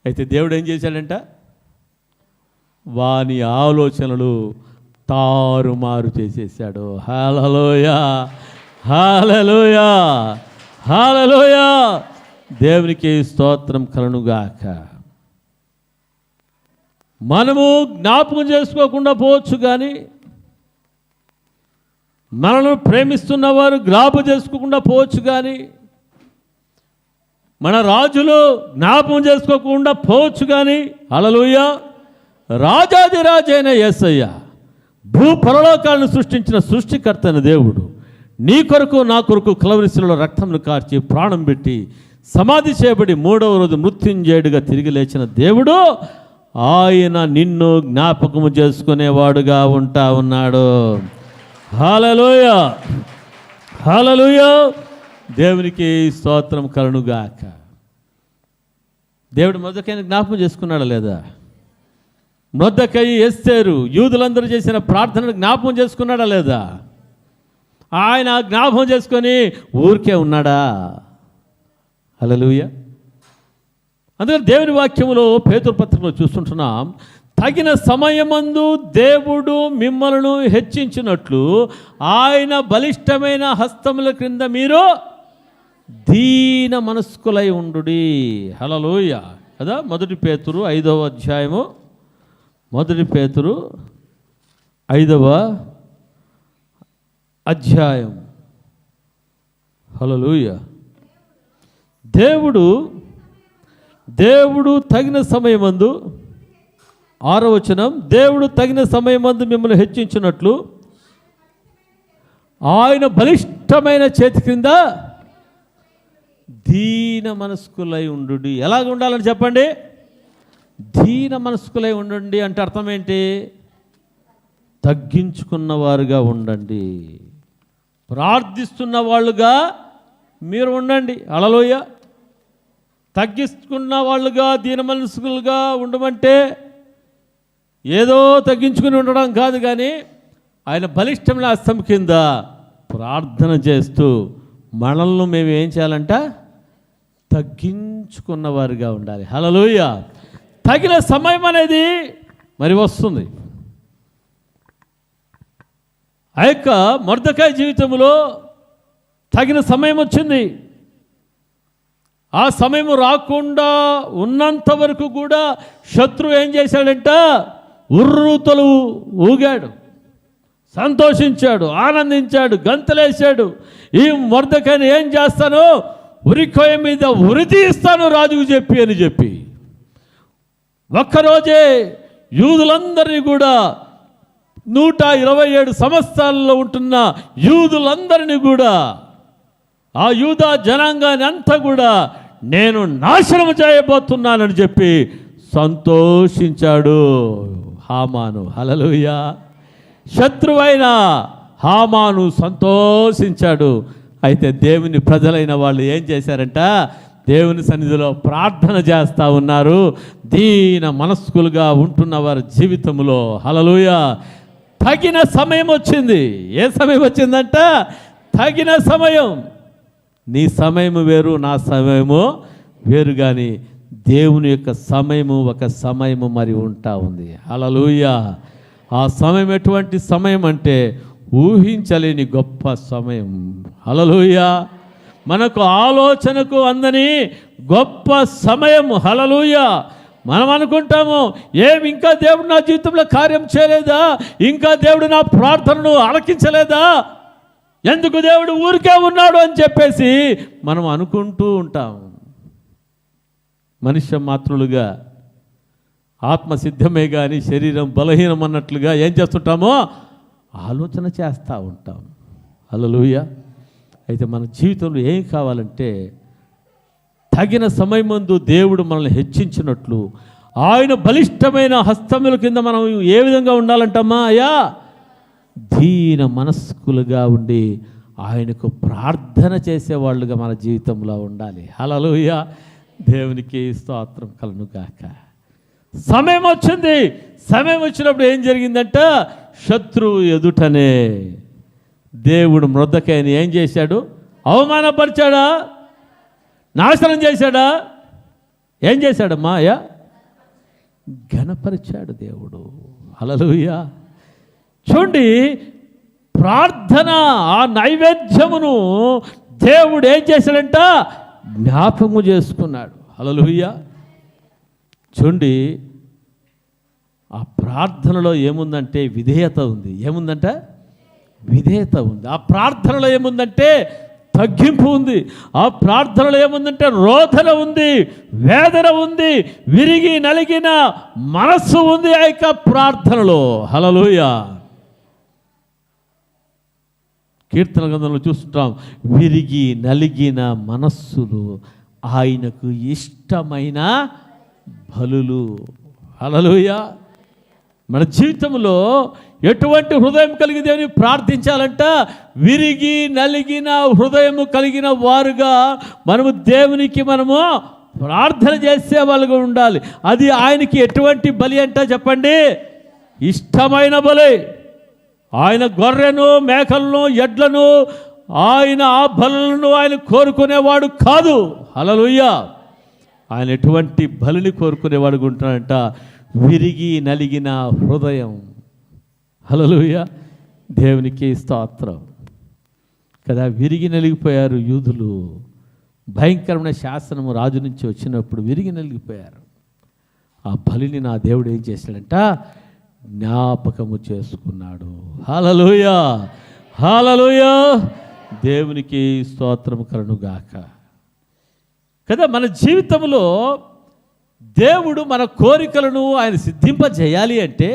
అయితే దేవుడు ఏం చేశాడంట? వాని ఆలోచనలు తారుమారు చేసేసాడు. హల్లెలూయా, హల్లెలూయా, హల్లెలూయా. దేవునికి స్తోత్రం కలుగుగాక. మనము జ్ఞాపకం చేసుకోకుండా పోవచ్చు, కానీ మనల్ని ప్రేమిస్తున్నవారు జ్ఞాపకం చేసుకోకుండా పోవచ్చు, కానీ మన రాజులు జ్ఞాపకం చేసుకోకుండా పోవచ్చు, కానీ హల్లెలూయా, రాజాదిరాజైన యేసయ్య, భూపరలోకాలను సృష్టించిన సృష్టికర్త అయిన దేవుడు నీ కొరకు నా కొరకు కలవరిశిలలో రక్తంను కార్చి ప్రాణం పెట్టి సమాధి చేయబడి మూడవ రోజు మృత్యుంజయుడిగా తిరిగి లేచిన దేవుడు, ఆయన నిన్ను జ్ఞాపకము చేసుకునేవాడుగా ఉంటా ఉన్నాడు. హల్లెలూయా, హల్లెలూయా. దేవునికి స్తోత్రం కలుగుగాక. దేవుడు మొర్దెకైని జ్ఞాపకం చేసుకున్నాడా లేదా? మొర్దెకై, ఎస్తేరు, యూదులందరూ చేసిన ప్రార్థనను జ్ఞాపకం చేసుకున్నాడా లేదా? ఆయన జ్ఞాపకం చేసుకొని ఊరికే ఉన్నాడా? హల్లెలూయా. అందుకని దేవుని వాక్యములో పేతురు పత్రికలో చూస్తుంటున్నాం, తగిన సమయమందు దేవుడు మిమ్మల్ని హెచ్చించినట్లు ఆయన బలిష్టమైన హస్తముల క్రింద మీరు దీన మనస్కులై ఉండుడి. హల్లెలూయా కదా. 1 పేతురు 5వ అధ్యాయము, 1 పేతురు 5వ అధ్యాయం. హల్లెలూయా. దేవుడు తగిన సమయమందు, 6వ వచనం, దేవుడు తగిన సమయమందు మిమ్మల్ని హెచ్చించినట్లు ఆయన బలిష్టమైన చేతి క్రింద దీన మనస్కులై ఉండుడి. ఎలాగ ఉండాలని చెప్పండి? దీన మనస్కులై ఉండండి అంటే అర్థం ఏంటి? తగ్గించుకున్నవారుగా ఉండండి, ప్రార్థిస్తున్న వాళ్ళుగా మీరు ఉండండి. హల్లెలూయా. తగ్గించుకున్న వాళ్ళుగా, దీన మనస్కులుగా ఉండమంటే ఏదో తగ్గించుకుని ఉండడం కాదు, కానీ ఆయన బలిష్టమైన హస్తం కింద ప్రార్థన చేస్తూ మనల్ని మేము ఏం చేయాలంట? తగ్గించుకున్న వారిగా ఉండాలి. హల్లెలూయా. తగిన సమయం అనేది మరి వస్తుంది. ఆ యొక్క మొర్దెకై జీవితంలో తగిన సమయం వచ్చింది. ఆ సమయం రాకుండా ఉన్నంత వరకు కూడా శత్రువు ఏం చేశాడంట? ఉర్రూతలు ఊగాడు, సంతోషించాడు, ఆనందించాడు, గంతలేశాడు. ఈ మొర్దెకైని ఏం చేస్తాను? ఉరికొయ్య మీద ఉరి తీస్తాను రాజుకు అని చెప్పి ఒక్కరోజే యూదులందరినీ కూడా 127 సంవత్సరాల్లో ఉంటున్న యూదులందరినీ కూడా, ఆ యూదా జనాంగాన్ని అంతా కూడా నేను నాశనం చేయబోతున్నానని చెప్పి సంతోషించాడు హామాను. హల్లెలూయా. శత్రువైన హామాను సంతోషించాడు. అయితే దేవుని ప్రజలైన వాళ్ళు ఏం చేశారంట? దేవుని సన్నిధిలో ప్రార్థన చేస్తూ ఉన్నారు. దీన మనస్కులుగా ఉంటున్న వారి జీవితంలో హల్లెలూయా తగిన సమయం వచ్చింది. ఏ సమయం వచ్చిందంట? తగిన సమయం. నీ సమయము వేరు, నా సమయము వేరు, కానీ దేవుని యొక్క సమయము ఒక సమయము మరి ఉంటా ఉంది. హల్లెలూయా. ఆ సమయం ఎటువంటి సమయం అంటే ఊహించలేని గొప్ప సమయం. హల్లెలూయా. మనకు ఆలోచనకు అందని గొప్ప సమయం. హల్లెలూయా. మనం అనుకుంటాము, ఏమి ఇంకా దేవుడు నా జీవితంలో కార్యం చేయలేదా? ఇంకా దేవుడు నా ప్రార్థనను ఆలకించలేదా? ఎందుకు దేవుడు ఊరికే ఉన్నాడు అని చెప్పేసి మనం అనుకుంటూ ఉంటాం. మనుష్య మాత్రులుగా ఆత్మ సిద్ధమే కానీ శరీరం బలహీనం అన్నట్లుగా ఏం చేస్తుంటామో ఆలోచన చేస్తూ ఉంటాం. హల్లెలూయా. అయితే మన జీవితంలో ఏం కావాలంటే తగిన సమయమందు దేవుడు మనల్ని హెచ్చించినట్లు ఆయన బలిష్టమైన హస్తముల కింద మనం ఏ విధంగా ఉండాలంటమ్మా? అయ్యా, దీన మనస్కులుగా ఉండి ఆయనకు ప్రార్థన చేసేవాళ్ళుగా మన జీవితంలో ఉండాలి. హల్లెలూయా. దేవునికి స్తోత్రం కలుగును గాక. సమయం వచ్చింది. సమయం వచ్చినప్పుడు ఏం జరిగిందంట? శత్రువు ఎదుటనే దేవుడు మొర్దెకైని ఏం చేశాడు? అవమానపరిచాడా? నాశనం చేశాడా? ఏం చేశాడమ్మా? అయ్యా, ఘనపరిచాడు దేవుడు. హల్లెలూయా. చూడండి, ప్రార్థన ఆ నైవేద్యమును దేవుడు ఏం చేశాడంట? జ్ఞాపకము చేసుకున్నాడు. హల్లెలూయా. చూడండి, ఆ ప్రార్థనలో ఏముందంటే విధేయత ఉంది. ఏముందంట? విధేయత ఉంది. ఆ ప్రార్థనలో ఏముందంటే తగ్గింపు ఉంది. ఆ ప్రార్థనలో ఏముందంటే రోదన ఉంది, వేదన ఉంది, విరిగి నలిగిన మనస్సు ఉంది ఆ యొక్క ప్రార్థనలో. హల్లెలూయా. కీర్తన గ్రంథంలో చూస్తుంటాం, విరిగి నలిగిన మనస్సులు ఆయనకు ఇష్టమైన బలులు. హల్లెలూయా. మన జీవితంలో ఎటువంటి హృదయం కలిగి దేవుని ప్రార్థించాలంట? విరిగి నలిగిన హృదయము కలిగిన వారుగా మనము దేవునికి ప్రార్థన చేసే వాళ్ళుగా ఉండాలి. అది ఆయనకి ఎటువంటి బలి అంట చెప్పండి? ఇష్టమైన బలి. ఆయన గొర్రెను, మేకలను, ఎడ్లను, ఆయన ఆ బలులను ఆయన కోరుకునేవాడు కాదు. హల్లెలూయా. ఆయన ఎటువంటి బలిని కోరుకునేవాడుగా ఉంటాడంట? విరిగి నలిగిన హృదయం. హల్లెలూయా. దేవునికి స్తోత్రం కదా. విరిగి నలిగిపోయారు యూదులు. భయంకరమైన శాసనము రాజు నుంచి వచ్చినప్పుడు విరిగి నలిగిపోయారు. ఆ బలిని నా దేవుడు ఏం చేశాడంట? జ్ఞాపకము చేసుకున్నాడు. హల్లెలూయా. హల్లెలూయా. దేవునికి స్తోత్రము కలుగుగాక కదా. మన జీవితంలో దేవుడు మన కోరికలను ఆయన సిద్ధింపజేయాలి అంటే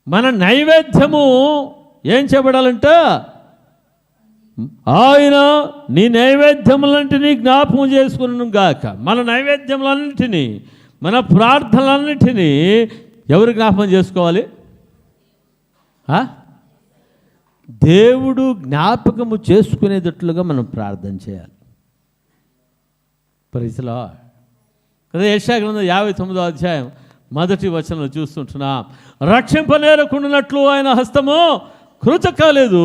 మన నైవేద్యము ఏం చేయబడాలంట? ఆయన నీ నైవేద్యములన్నింటినీ జ్ఞాపకం చేసుకున్నాను గాక. మన నైవేద్యములన్నింటినీ, మన ప్రార్థనలన్నింటినీ ఎవరు జ్ఞాపకం చేసుకోవాలి? దేవుడు జ్ఞాపకము చేసుకునేటట్లుగా మనం ప్రార్థన చేయాలి. ప్రైజ్ ది లార్డ్ కదా. యెషయా గ్రంథం 59వ అధ్యాయం 1వ వచనంలో చూస్తుంటున్నాం, రక్షింపనేరకుండానట్లు ఆయన హస్తము కృత కాలేదు,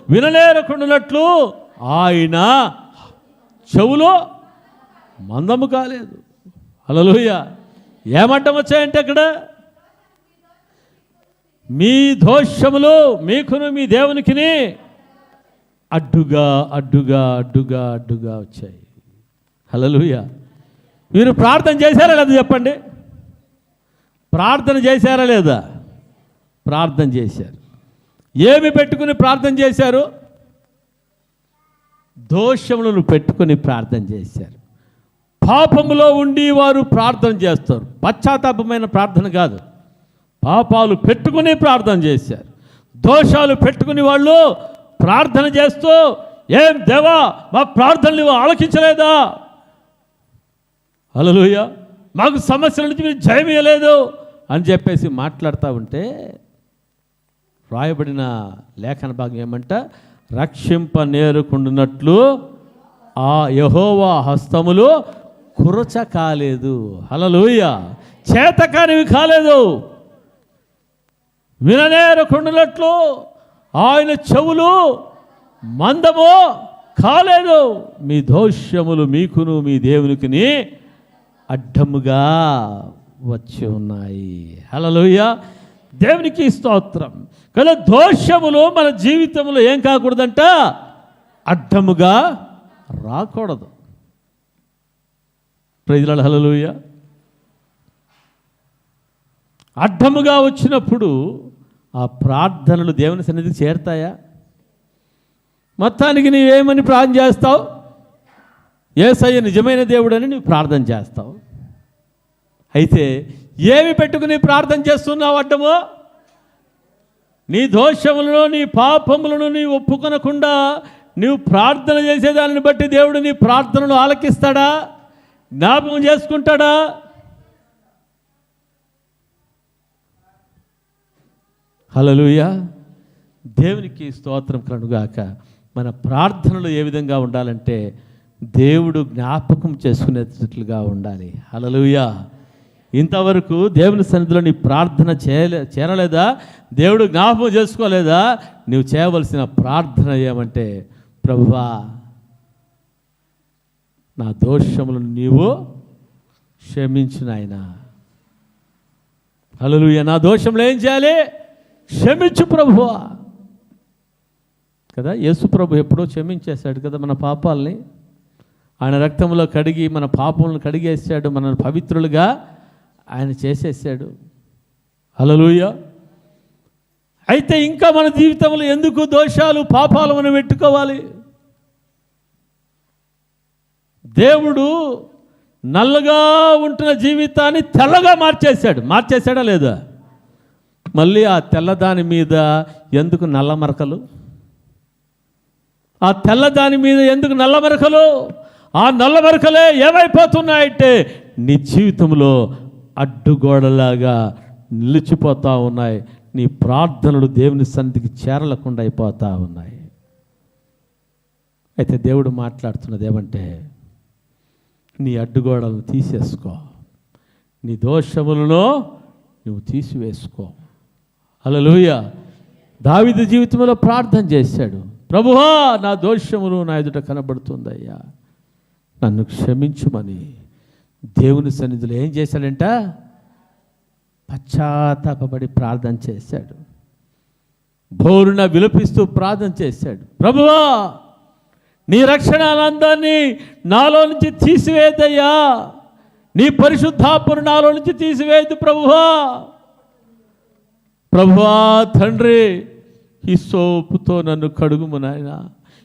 విననేరకుండానట్లు ఆయన చెవులో మందము కాలేదు. హల్లెలూయా. ఏమంటం వచ్చాయంటే అక్కడ మీ దోషములు మీకును మీ దేవునికిని అడ్డుగా అడ్డుగా అడ్డుగా అడ్డుగా వచ్చాయి. హల్లెలూయా. మీరు ప్రార్థన చేశారా లేదా చెప్పండి? ప్రార్థన చేశారా లేదా? ప్రార్థన చేశారు. ఏమి పెట్టుకుని ప్రార్థన చేశారు? దోషములను పెట్టుకుని ప్రార్థన చేశారు. పాపములో ఉండి వారు ప్రార్థన చేస్తారు. పశ్చాత్తాపమైన ప్రార్థన కాదు, పాపాలు పెట్టుకుని ప్రార్థన చేశారు. దోషాలు పెట్టుకుని వాళ్ళు ప్రార్థన చేస్తూ, ఏం దేవా మా ప్రార్థనలు ఆలకించలేదా? హల్లెలూయా. మాకు సమస్యల నుంచి మీరు జయమేయలేదు అని చెప్పేసి మాట్లాడుతూ ఉంటే రాయబడిన లేఖన భాగం ఏమంట, రక్షింప నేరుకుండునట్లు ఆ యెహోవా హస్తములు కురచ కాలేదు. హల్లెలూయా. చేతకానివి కాలేదు. విననేరకుండునట్లు ఆయన చెవులు మందము కాలేదు. మీ దోషములు మీకును మీ దేవునికిని అడ్డముగా వచ్చి ఉన్నాయి. హల్లెలూయా. దేవునికి స్తోత్రం. కానీ దోషములు మన జీవితంలో ఏం కాకూడదంట, అడ్డముగా రాకూడదు. Praise lord. హల్లెలూయా. అడ్డముగా వచ్చినప్పుడు ఆ ప్రార్థనలు దేవుని సన్నిధికి చేరుతాయా? మొత్తానికి నీవేమని ప్రార్థన చేస్తావు? యేసయ్య నిజమైన దేవుడని నువ్వు ప్రార్థన చేస్తావు. అయితే ఏమి పెట్టుకుని ప్రార్థన చేస్తున్నావు? అడ్డము నీ దోషములను నీ పాపములను నీవు ఒప్పుకొనకుండా నీవు ప్రార్థన చేసేదాన్ని బట్టి దేవుడు నీ ప్రార్థనలు ఆలకిస్తాడా? జ్ఞాపకం చేసుకుంటాడా? హల్లెలూయా. దేవునికి స్తోత్రం కలుగుగాక. మన ప్రార్థనలు ఏ విధంగా ఉండాలంటే దేవుడు జ్ఞాపకం చేసుకునేటట్లుగా ఉండాలి. హల్లెలూయా. ఇంతవరకు దేవుని సన్నిధిలో నీ ప్రార్థన చేరలేదా? దేవుడు జ్ఞాపకం చేసుకోలేదా? నువ్వు చేయవలసిన ప్రార్థన ఏమంటే, ప్రభువా నా దోషములను నీవు క్షమించు నాయనా. హల్లెలూయా. నా దోషములు ఏం చేయాలి? క్షమించు ప్రభువా. కదా, యేసు ప్రభు ఎప్పుడో క్షమించేశాడు కదా మన పాపాలని. ఆయన రక్తంలో కడిగి మన పాపములను కడిగేసాడు, మనల్ని పవిత్రులుగా ఆయన చేసేసాడు. హల్లెలూయా. అయితే ఇంకా మన జీవితంలో ఎందుకు దోషాలు పాపాలు మనం పెట్టుకోవాలి? దేవుడు నల్లగా ఉంటున్న జీవితాన్ని తెల్లగా మార్చేశాడా లేదా? మళ్ళీ ఆ తెల్లదాని మీద ఎందుకు నల్ల మరకలు? ఆ తెల్లదాని మీద ఎందుకు నల్ల మరకలు? ఆ నల్ల మరకలే ఏమైపోతున్నాయంటే నీ జీవితంలో అడ్డుగోడలాగా నిలిచిపోతూ ఉన్నాయి. నీ ప్రార్థనలు దేవుని సన్నిధికి చేరలేకుండా అయిపోతూ ఉన్నాయి. అయితే దేవుడు మాట్లాడుతున్నది ఏమంటే, నీ అడ్డుగోడలను తీసేసుకో, నీ దోషములను నువ్వు తీసివేసుకో. హల్లెలూయా. దావీదు జీవితంలో ప్రార్థన చేశాడు, ప్రభువా నా దోషములు నా ఎదుట కనబడుతుందయ్యా, నన్ను క్షమించుమని. దేవుని సన్నిధిలో ఏం చేశాడంట? పశ్చాత్తాపపడి ప్రార్థన చేశాడు. బోరున విలపిస్తూ ప్రార్థన చేశాడు, ప్రభువా నీ రక్షణ ఆనందాన్ని నాలో నుంచి తీసివేదయ్యా, నీ పరిశుద్ధాత్మను నాలో నుంచి తీసివేయదు ప్రభువా. ప్రభువా తండ్రి, హిస్సోపుతో నన్ను కడుగుము నాయనా,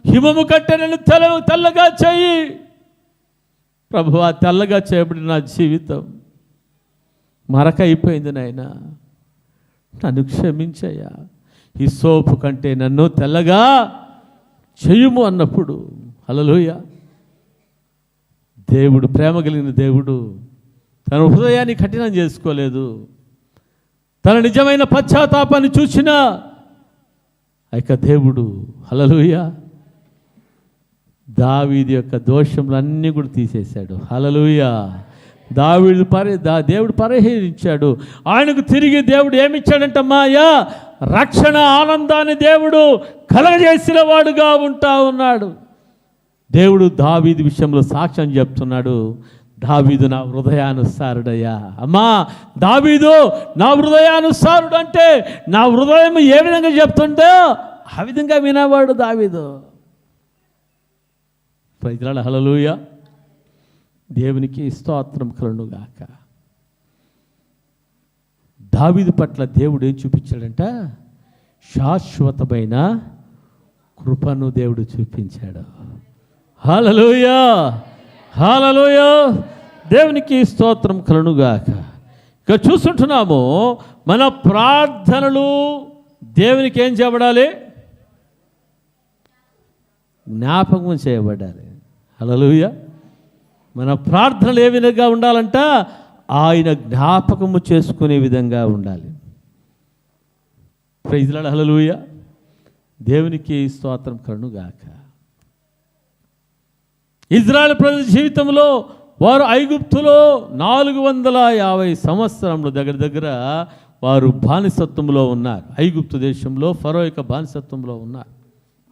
హిమము కట్టె నన్ను తెల్లగా చెయ్యి. ప్రభువా తెల్లగా చేయబడిన నా జీవితం మరక అయిపోయింది నాయనా, నన్ను క్షమించయ్యా, హిస్సోపు కంటే నన్ను తెల్లగా చెయ్యుము అన్నప్పుడు, హల్లెలూయా, దేవుడు ప్రేమ కలిగిన దేవుడు తన హృదయాన్ని కఠినం చేసుకోలేదు. తన నిజమైన పశ్చాత్తాపాన్ని చూసిన దేవుడు, హల్లెలూయా, దావీదు యొక్క దోషములన్నీ కూడా తీసేశాడు. హల్లెలూయా. దేవుడు పరిహరించాడు. ఆయనకు తిరిగి దేవుడు ఏమిచ్చాడంటమ్మా? రక్షణ ఆనందాన్ని దేవుడు కలగజేసిన వాడుగా ఉంటా ఉన్నాడు. దేవుడు దావీదు విషయంలో సాక్ష్యం చెప్తున్నాడు. దావీదు నా హృదయానుసారుడయ్యా. అమ్మా, దావీదు నా హృదయానుసారుడు అంటే నా హృదయం ఏ విధంగా చెప్తుందో ఆ విధంగా వినేవాడు దావీదు. ప్రైజ్లార్డ్, హల్లెలూయా. దేవునికి స్తోత్రం కలుగును గాక. దావీదు పట్ల దేవుడు ఏం చూపించాడంట? శాశ్వతమైన కృపను దేవుడు చూపించాడు. హల్లెలూయా, హల్లెలూయా. దేవునికి స్తోత్రం కలుగును గాక. ఇక చూస్తుంటున్నాము, మన ప్రార్థనలు దేవునికి ఏం చేయబడాలి? జ్ఞాపకం చేయబడాలి. హల్లెలూయా. మన ప్రార్థనలు ఏ విధంగా ఉండాలంట? ఆయన జ్ఞాపకము చేసుకునే విధంగా ఉండాలి. ప్రైజ్ లార్డ్, హల్లెలూయా. దేవునికి స్తోత్రం కలుగును గాక. ఇజ్రాయెల్ ప్రజల జీవితంలో వారు ఐగుప్తులో 450 సంవత్సరంలో దగ్గర వారు బానిసత్వంలో ఉన్నారు. ఐగుప్తు దేశంలో ఫరో యొక్క బానిసత్వంలో ఉన్నారు.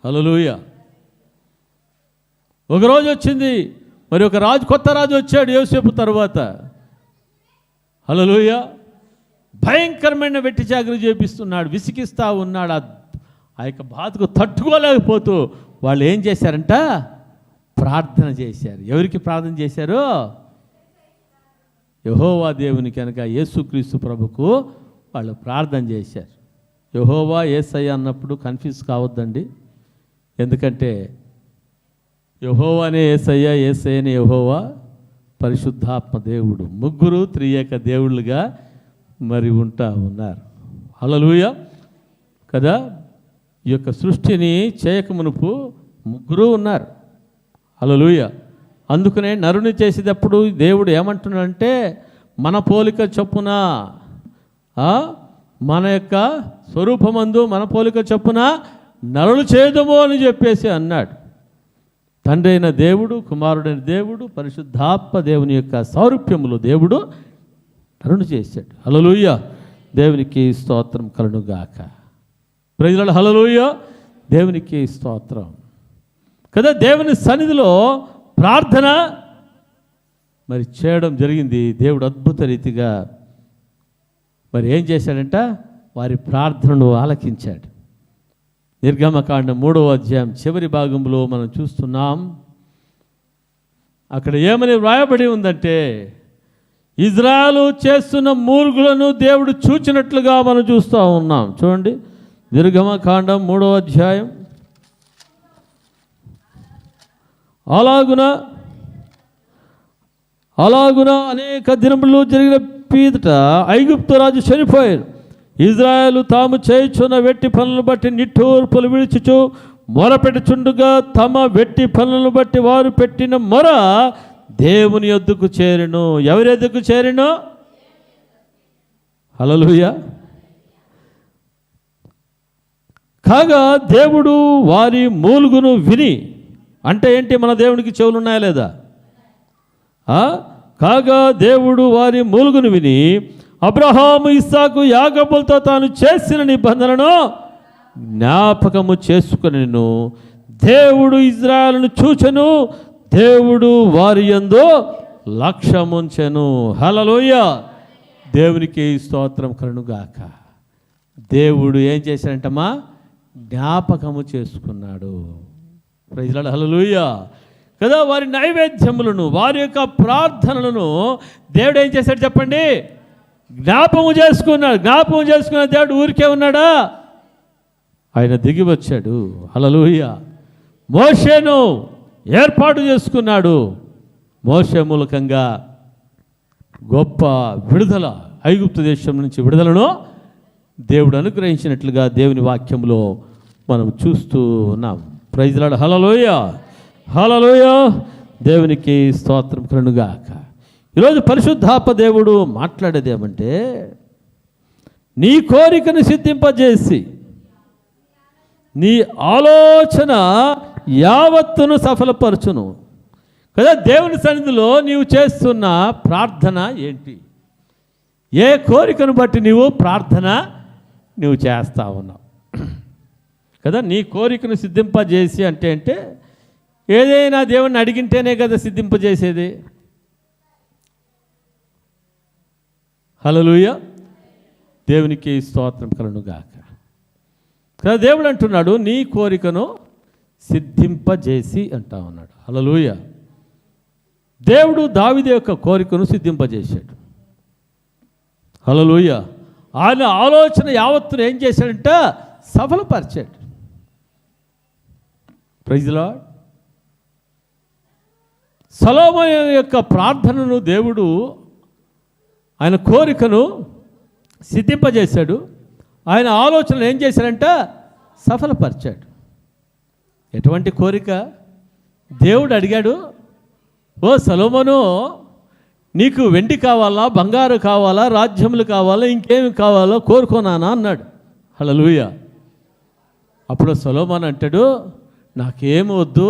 హల్లెలూయా. ఒకరోజు వచ్చింది, మరి ఒక రాజు, కొత్త రాజు వచ్చాడు యోసేపు తర్వాత. హల్లెలూయా. భయంకరమైన వెట్టి చాకరీ చేపిస్తున్నాడు, విసిగిస్తూ ఉన్నాడు. ఆ యొక్క బాధకు తట్టుకోలేకపోతూ వాళ్ళు ఏం చేశారంట? ప్రార్థన చేశారు. ఎవరికి ప్రార్థన చేశారు? యెహోవా దేవుని కనుక యేసుక్రీస్తు ప్రభుకు వాళ్ళు ప్రార్థన చేశారు. యెహోవా యేసయ్య అన్నప్పుడు కన్ఫ్యూజ్ కావద్దండి. ఎందుకంటే యెహోవానే యేసయ్య, యేసయ్యనే యెహోవా, పరిశుద్ధాత్మ దేవుడు, ముగ్గురు త్రియేక దేవుళ్ళుగా మరి ఉంటా ఉన్నారు. హల్లెలూయా కదా. ఈ యొక్క సృష్టిని చేయకమునుపు ముగ్గురు ఉన్నారు. హల్లెలూయా. అందుకనే నరుని చేసేటప్పుడు దేవుడు ఏమంటున్నాడంటే, మన పోలిక చొప్పున, మన యొక్క స్వరూపమందు మన పోలిక చొప్పున నరులు చేద్దాము అని చెప్పేసి అన్నాడు. తండ్రి అయిన దేవుడు, కుమారుడైన దేవుడు, పరిశుద్ధాత్మ దేవుని యొక్క సారూప్యములో దేవుడు నరుని చేశాడు. హల్లెలూయా. దేవునికి స్తోత్రం కలుగును గాక. ప్రైజ్ లార్డ్, హల్లెలూయా. దేవునికి స్తోత్రం కదా. దేవుని సన్నిధిలో ప్రార్థన మరి చేయడం జరిగింది. దేవుడు అద్భుత రీతిగా మరి ఏం చేశాడంట? వారి ప్రార్థనను ఆలకించాడు. నిర్గమకాండం 3వ అధ్యాయం చివరి భాగంలో మనం చూస్తున్నాం. అక్కడ ఏమని వ్రాయబడి ఉందంటే, ఇజ్రాయెలు చేస్తున్న మూర్ఖులను దేవుడు చూచినట్లుగా మనం చూస్తూ ఉన్నాం. చూడండి, నిర్గమకాండం 3వ అధ్యాయం. అలాగున అనేక దినములు జరిగిన పీదట ఐగుప్తు రాజు చనిపోయారు. ఇజ్రాయేలు తాము చేయుచున్న వెట్టి పనులను బట్టి నిట్టూర్పులు విడిచుచు మొరపెట్టుచుండగా తమ వెట్టి పనులను బట్టి వారు పెట్టిన మొర దేవుని యొద్దకు చేరెను. ఎవరి యొద్దకు చేరెను? హల్లెలూయా. కాగా దేవుడు వారి మూలుగును విని, అంటే ఏంటి? మన దేవునికి చెవులు ఉన్నాయా లేదా? కాగా దేవుడు వారి మూలుగును విని అబ్రహాము, ఇస్సాకు, యాకోబులతో తాను చేసిన నిబంధనను జ్ఞాపకము చేసుకొనెను. దేవుడు ఇజ్రాయెలును చూచెను, దేవుడు వారి యందు లక్ష్యముంచెను. హల్లెలూయా. దేవునికి స్తోత్రం కలుగును గాక. దేవుడు ఏం చేశాడంటమ్మా? జ్ఞాపకము చేసుకున్నాడు. ప్రైజ్ లార్డ్, హల్లెలూయా కదా. వారి నైవేద్యములను, వారి యొక్క ప్రార్థనలను దేవుడు ఏం చేశాడు చెప్పండి? జ్ఞాపకము చేసుకున్నాడు. జ్ఞాపకం చేసుకున్న దేవుడు ఊరికే ఉన్నాడా? ఆయన దిగి వచ్చాడు. హల్లెలూయా. మోషేను ఏర్పాటు చేసుకున్నాడు. మోషే మూలకంగా గొప్ప విడుదల, ఐగుప్తు దేశం నుంచి విడుదలను దేవుడు అనుగ్రహించినట్లుగా దేవుని వాక్యంలో మనం చూస్తూ ఉన్నాం. ప్రైజ్ లార్డ్, హల్లెలూయా, హల్లెలూయా. దేవునికి స్తోత్రం కలుగును గాక. ఈరోజు పరిశుద్ధాత్మ దేవుడు మాట్లాడేది ఏమంటే, నీ కోరికను సిద్ధింపజేసి నీ ఆలోచన యావత్తును సఫలపరచును కదా. దేవుని సన్నిధిలో నీవు చేస్తున్న ప్రార్థన ఏంటి? ఏ కోరికను బట్టి నీవు ప్రార్థన నువ్వు చేస్తా ఉన్నావు కదా. నీ కోరికను సిద్ధింపజేసి అంటే ఏదైనా దేవుణ్ణి అడిగింటేనే కదా సిద్ధింపజేసేది. హల్లెలూయా, దేవునికి స్తోత్రం కలుగునుగాక. కదా దేవుడు అంటున్నాడు నీ కోరికను సిద్ధింపజేసి అంటా ఉన్నాడు. హల్లెలూయా. దేవుడు దావీదు యొక్క కోరికను సిద్ధింపజేశాడు. హల్లెలూయా. ఆయన ఆలోచన యావత్తును ఏం చేశాడంట? సఫలపరిచాడు. Praise the lord. సొలొమోను యొక్క ప్రార్థనను దేవుడు ఆయన కోరికను సిద్ధింపజేశాడు. ఆయన ఆలోచనలు ఏం చేశాడంట? సఫలపరిచాడు. ఎటువంటి కోరిక? దేవుడు అడిగాడు, ఓ సొలొమోను, నీకు వెండి కావాలా, బంగారు కావాలా, రాజ్యములు కావాలా, ఇంకేమి కావాలో కోరుకోనానా అన్నాడు. హల్లెలూయా. అప్పుడు సొలొమోను అంటాడు, నాకేమి వద్దు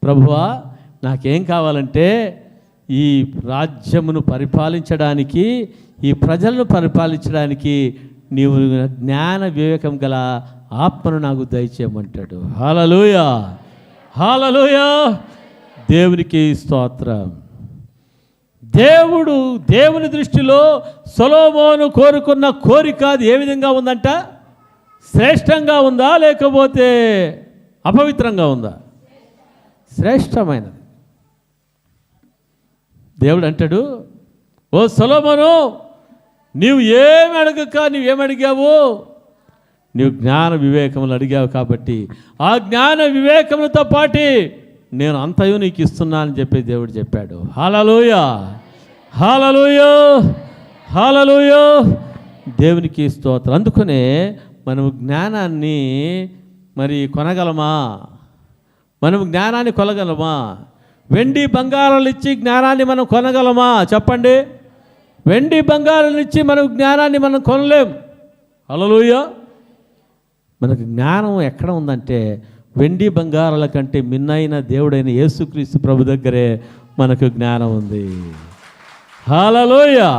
ప్రభువా, నాకేం కావాలంటే ఈ రాజ్యమును పరిపాలించడానికి, ఈ ప్రజలను పరిపాలించడానికి నీవు జ్ఞాన వివేకం గల ఆత్మను నాకు దయచేయమంటాడు. హల్లెలూయా, హల్లెలూయా, దేవునికి స్తోత్రం. దేవుని దృష్టిలో సొలొమోను కోరుకున్న కోరిక అది ఏ విధంగా ఉందంట? శ్రేష్టంగా ఉందా లేకపోతే అపవిత్రంగా ఉందా? శ్రేష్టమైనది. దేవుడు అంటాడు, ఓ సొలొమోను, నీవు ఏమి అడగక నీవేమడిగావు? నీవు జ్ఞాన వివేకములు అడిగావు కాబట్టి ఆ జ్ఞాన వివేకములతో పాటు నేను అంతయు నీకు ఇస్తున్నానని చెప్పి దేవుడు చెప్పాడు. హల్లెలూయా, హల్లెలూయా, హల్లెలూయా, దేవునికి స్తోత్రం. అందుకనే మనము జ్ఞానాన్ని మరి కొనగలమా? మనం జ్ఞానాన్ని కొనగలమా? వెండి బంగారాలు ఇచ్చి జ్ఞానాన్ని మనం కొనగలమా? చెప్పండి. వెండి బంగారాలు ఇచ్చి మనం జ్ఞానాన్ని మనం కొనలేం. హల్లెలూయా. మనకు జ్ఞానం ఎక్కడ ఉందంటే వెండి బంగారాల కంటే మిన్నైన దేవుడైన యేసుక్రీస్తు ప్రభు దగ్గరే మనకు జ్ఞానం ఉంది. హల్లెలూయా,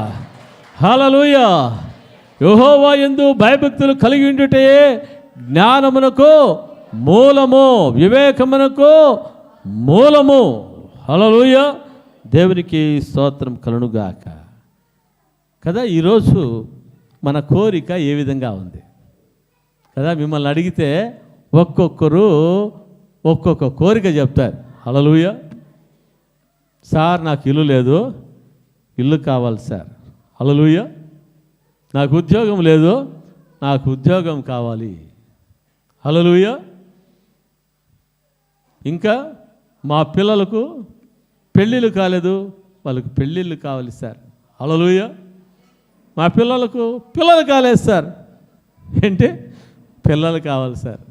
హల్లెలూయా. యెహోవా యందు భయభక్తులు కలిగి ఉండుటే జ్ఞానమునకు మూలము, వివేకమునకు మూలము. హల్లెలూయా, దేవునికి స్తోత్రం కలుగునుగాక. కదా ఈరోజు మన కోరిక ఏ విధంగా ఉంది కదా? మిమ్మల్ని అడిగితే ఒక్కొక్కరు ఒక్కొక్క కోరిక చెప్తారు. హల్లెలూయా. సార్ నాకు ఇల్లు లేదు, ఇల్లు కావాలి సార్. హల్లెలూయా. నాకు ఉద్యోగం లేదు, నాకు ఉద్యోగం కావాలి. హల్లెలూయా. ఇంకా మా పిల్లలకు పెళ్ళిళ్ళు కాలేదు, వాళ్ళకు పెళ్ళిళ్ళు కావాలి సార్. హల్లెలూయా. మా పిల్లలకు పిల్లలు కాలేదు సార్. ఏంటి? పిల్లలు కావాలి సార్.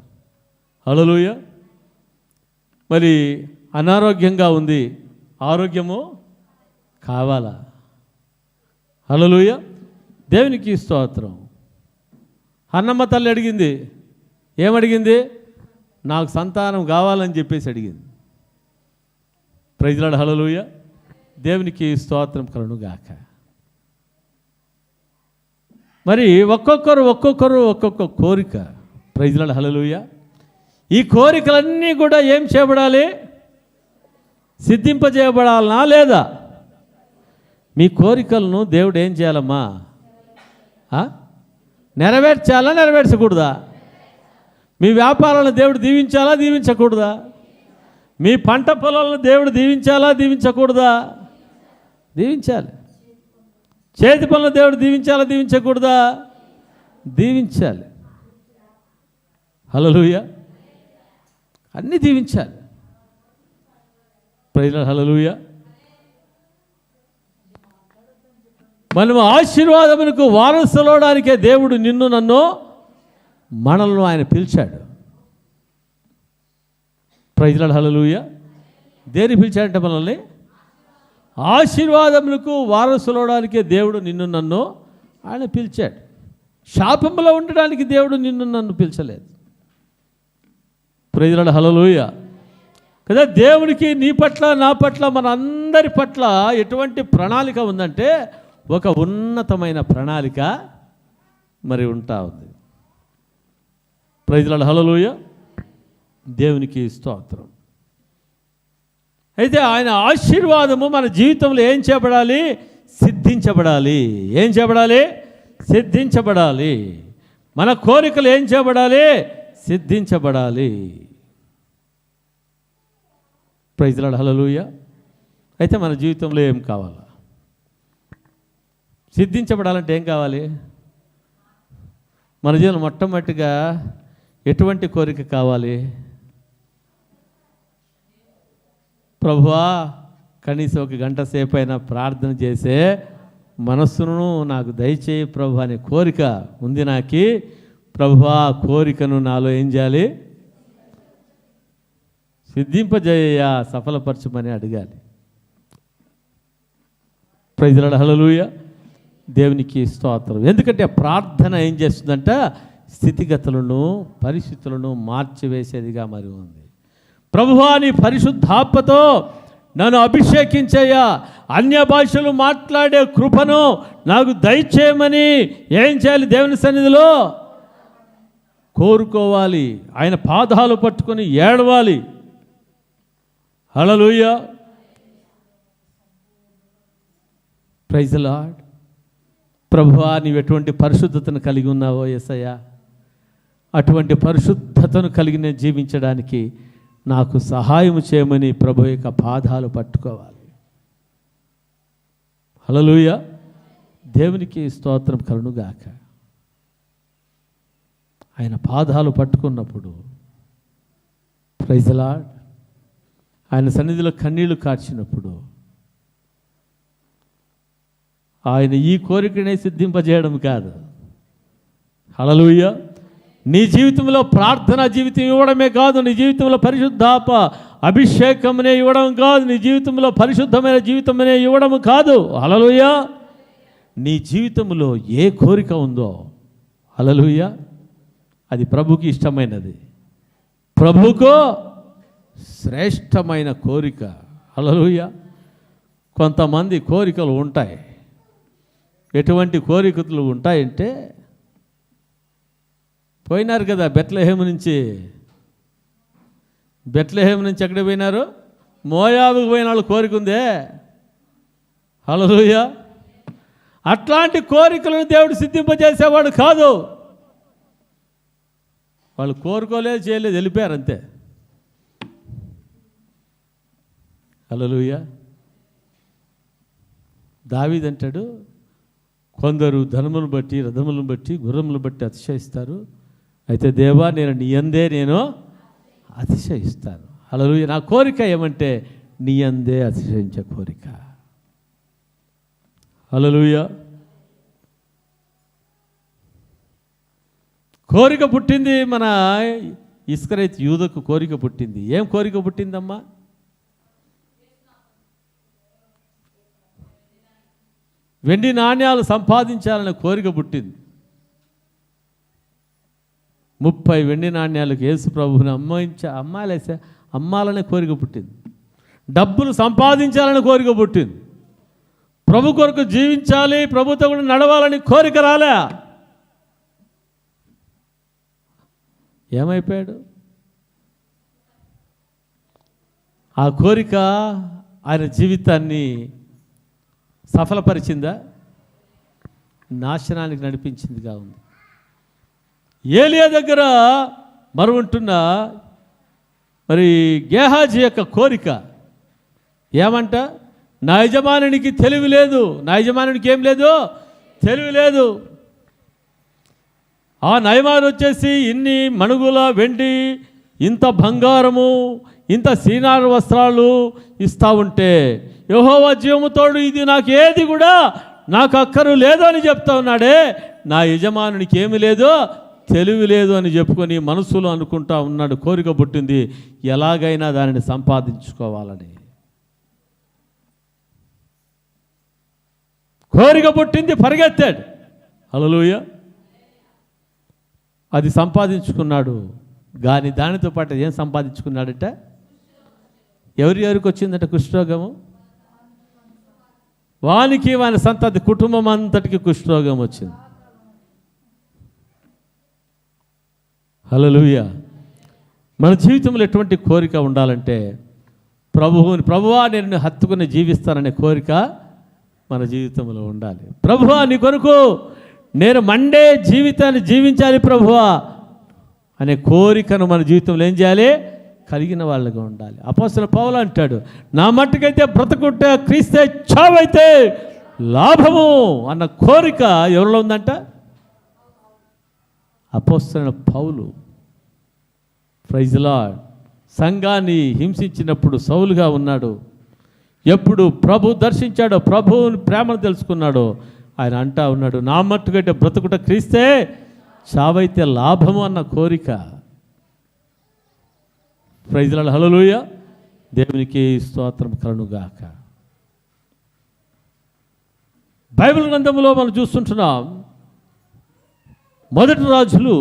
హల్లెలూయా. మరి అనారోగ్యంగా ఉంది, ఆరోగ్యము కావాలా? హల్లెలూయా, దేవునికి స్తోత్రం. అన్నమ్మ తల్లి అడిగింది, ఏమడిగింది? నాకు సంతానం కావాలని చెప్పేసి అడిగింది. Praise the lord. హల్లెలూయా, దేవునికి స్తోత్రం కలుగునుగాక. మరి ఒక్కొక్కరు ఒక్కొక్క కోరిక. Praise the lord. హల్లెలూయా. ఈ కోరికలన్నీ కూడా ఏం చేయబడాలి? సిద్ధింపజేయబడాలనా లేదా? మీ కోరికలను దేవుడు ఏం చేయాలమ్మా? నెరవేర్చాలా నెరవేర్చకూడదా? మీ వ్యాపారాలను దేవుడు దీవించాలా దీవించకూడదా? మీ పంట పొలాలను దేవుడు దీవించాలా దీవించకూడదా? దీవించాలి. చేతి పనులను దేవుడు దీవించాలా దీవించకూడదా? దీవించాలి. హల్లెలూయా, అన్నీ దీవించాలి. Praise the lord. హల్లెలూయా. మనం ఆశీర్వాదమునకు వారసులవడానికే దేవుడు నిన్ను నన్ను మనల్ని ఆయన పిలిచాడు. Praise the lord. హల్లెలూయా. దేని పిలిచాడంటే మనల్ని? ఆశీర్వాదములకు వారసులవడానికే దేవుడు నిన్ను నన్ను ఆయన పిలిచాడు. శాపంలో ఉండడానికి దేవుడు నిన్ను నన్ను పిలిచలేదు. Praise the lord. హల్లెలూయా. కదా దేవునికి నీ పట్ల నా పట్ల మన అందరి పట్ల ఎటువంటి ప్రణాళిక ఉందంటే ఒక ఉన్నతమైన ప్రణాళిక మరి ఉంటా ఉంది. ప్రైజ్ లార్డ్, హల్లెలూయా, దేవునికి స్తోత్రం. అయితే ఆయన ఆశీర్వాదము మన జీవితంలో ఏం చేయబడాలి? సిద్ధించబడాలి. ఏం చేయబడాలి? సిద్ధించబడాలి. మన కోరికలు ఏం చేయబడాలి? సిద్ధించబడాలి. ప్రైజ్ లార్డ్, హల్లెలూయా. అయితే మన జీవితంలో ఏం కావాలా? సిద్ధించబడాలంటే ఏం కావాలి? మన జీవితంలో మొట్టమొదటిగా ఎటువంటి కోరిక కావాలి? ప్రభువా, కనీసం 1 గంట సేపు అయినా ప్రార్థన చేసే మనస్సును నాకు దయచేయి ప్రభు అనే కోరిక ఉంది నాకు. ప్రభువా, కోరికను నాలో ఏం చేయాలి? సిద్ధింపజేయ, సఫలపరచమని అడగాలి. ప్రైజ్ లార్డ్, హల్లెలూయా, దేవునికి స్తోత్రం. ఎందుకంటే ప్రార్థన ఏం చేస్తుందంట? స్థితిగతులను, పరిస్థితులను మార్చివేసేదిగా మరి ఉంది. ప్రభువా, నీ పరిశుద్ధాత్మతో నన్ను అభిషేకించయ్యా, అన్య భాషలు మాట్లాడే కృపను నాకు దయచేయమని ఏం చేయాలి? దేవుని సన్నిధిలో కోరుకోవాలి. ఆయన పాదాలు పట్టుకొని ఏడవాలి. హల్లెలూయా, ప్రైజ్ లార్డ్. ప్రభువా, నీవు ఎటువంటి పరిశుద్ధతను కలిగి ఉన్నావో యేసయ్యా, అటువంటి పరిశుద్ధతను కలిగి నేను జీవించడానికి నాకు సహాయం చేయమని ప్రభు యొక్క పాదాలు పట్టుకోవాలి. హల్లెలూయా, దేవునికి స్తోత్రం కలుగుగాక. ఆయన పాదాలు పట్టుకున్నప్పుడు ప్రైజ్ లార్డ్, ఆయన సన్నిధిలో కన్నీళ్లు కార్చినప్పుడు ఆయన ఈ కోరికనే సిద్ధింపజేయడం కాదు. హల్లెలూయా, నీ జీవితంలో ప్రార్థనా జీవితం ఇవ్వడమే కాదు, నీ జీవితంలో పరిశుద్ధాత్మ అభిషేకమునే ఇవ్వడం కాదు, నీ జీవితంలో పరిశుద్ధమైన జీవితమనే ఇవ్వడం కాదు. హల్లెలూయా, నీ జీవితంలో ఏ కోరిక ఉందో, హల్లెలూయా, అది ప్రభుకి ఇష్టమైనది, ప్రభుకు శ్రేష్టమైన కోరిక. హల్లెలూయా. కొంతమంది కోరికలు ఉంటాయి. ఎటువంటి కోరికలు ఉంటాయంటే, పోయినారు కదా బెత్లెహేం నుంచి ఎక్కడికి పోయినారు? మోయాబుకు పోయిన వాళ్ళు కోరిక ఉందే. హల్లెలూయా. అట్లాంటి కోరికలను దేవుడు సిద్ధింపజేసేవాడు కాదు. వాళ్ళు కోరుకోలేదు, చేయలేదు, వెళ్ళిపోయారు అంతే. హల్లెలూయా. దావీదు అంటాడు, కొందరు ధనములను బట్టి, రథములను బట్టి, గుర్రములను బట్టి అతిశయిస్తారు, అయితే దేవా, నేను నీ యందే నేను అతిశయిస్తాను. హల్లెలూయా. నా కోరిక ఏమంటే నీ యందే అతిశయించే కోరిక. హల్లెలూయా. కోరిక పుట్టింది మన ఇస్కరేతు యూదకు, కోరిక పుట్టింది. ఏం కోరిక పుట్టిందమ్మా? వెండి నాణ్యాలు సంపాదించాలనే కోరిక పుట్టింది. 30 వెండి నాణ్యాలకు యేసు ప్రభువుని అమ్మాలనే కోరిక పుట్టింది. డబ్బులు సంపాదించాలని కోరిక పుట్టింది. ప్రభు కొరకు జీవించాలి, ప్రభుతో కూడా నడవాలని కోరిక రాలే. ఏమైపోయాడు? ఆ కోరిక ఆయన జీవితాన్ని సఫలపరిచిందా? నాశనానికి నడిపించిందిగా ఉంది. ఏలియా దగ్గర మరుంటున్న మరి గేహాజీ యొక్క కోరిక ఏమంట? నా యజమానునికి తెలివి లేదు. నా యజమానునికి ఏం లేదు? తెలివి లేదు. ఆ నయమాను వచ్చేసి ఇన్ని మణుగుల వెండి, ఇంత బంగారము, ఇంత సీనారు వస్త్రాలు ఇస్తా ఉంటే యెహోవా జీవముతోడు ఇది నాకు ఏది కూడా నాకు అక్కరు లేదు అని చెప్తా ఉన్నాడే. నా యజమానునికి ఏమి లేదో తెలివి లేదు అని చెప్పుకొని మనసులో అనుకుంటా ఉన్నాడు. కోరిక పుట్టింది, ఎలాగైనా దానిని సంపాదించుకోవాలని. కోరిక పుట్టింది, పరిగెత్తాడు. హల్లెలూయా. అది సంపాదించుకున్నాడు. కానీ దానితో పాటు ఏం సంపాదించుకున్నాడట? ఎవరికి వచ్చిందట కుష్ఠరోగము? వానికి వాని సంతతి కుటుంబం అంతటికి కుష్ఠరోగం వచ్చింది. హల్లెలూయా. మన జీవితంలో ఎటువంటి కోరిక ఉండాలంటే ప్రభువా నేను హత్తుకుని జీవిస్తాననే కోరిక మన జీవితంలో ఉండాలి. ప్రభువా నీ కొరకు నేను మండే జీవితాన్ని జీవించాలి ప్రభువా అనే కోరికను మన జీవితంలో ఏం చేయాలి? కలిగిన వాళ్ళగా ఉండాలి. అపోస్తలుడు పౌలు అంటాడు, నా మట్టుకైతే బ్రతుకుంటే క్రీస్తే, చావైతే లాభము అన్న కోరిక ఎవరిలో ఉందంట? అపోస్తలుడు పౌలు. Praise the lord. సంఘాన్ని హింసించినప్పుడు సౌలుగా ఉన్నాడు. ఎప్పుడు ప్రభు దర్శించాడో, ప్రభువుని ప్రేమను తెలుసుకున్నాడో, ఆయన అంటా ఉన్నాడు, నా మట్టుకైతే బ్రతుకుట క్రీస్తే, చావైతే లాభము అన్న కోరిక. Praise the lord. హల్లెలూయా. దేవునికి స్తోత్రం కలుగుగాక. బైబిల్ గ్రంథంలో మనం చూస్తుంటున్నాం, మొదటి రాజులు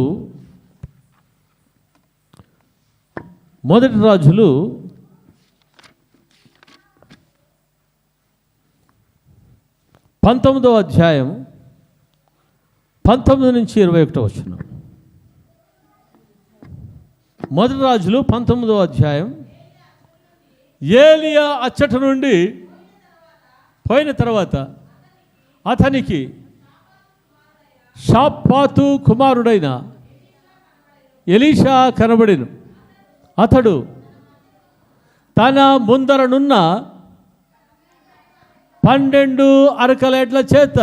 19వ అధ్యాయం 19 నుంచి 21 వచనం. మొదటి రాజులు 19వ అధ్యాయం. ఏలియా అచ్చట నుండి పోయిన తర్వాత అతనికి షాపాతు కుమారుడైన ఎలీషా కనబడెను. అతడు తన ముందరనున్న 12 అరకలేట్ల చేత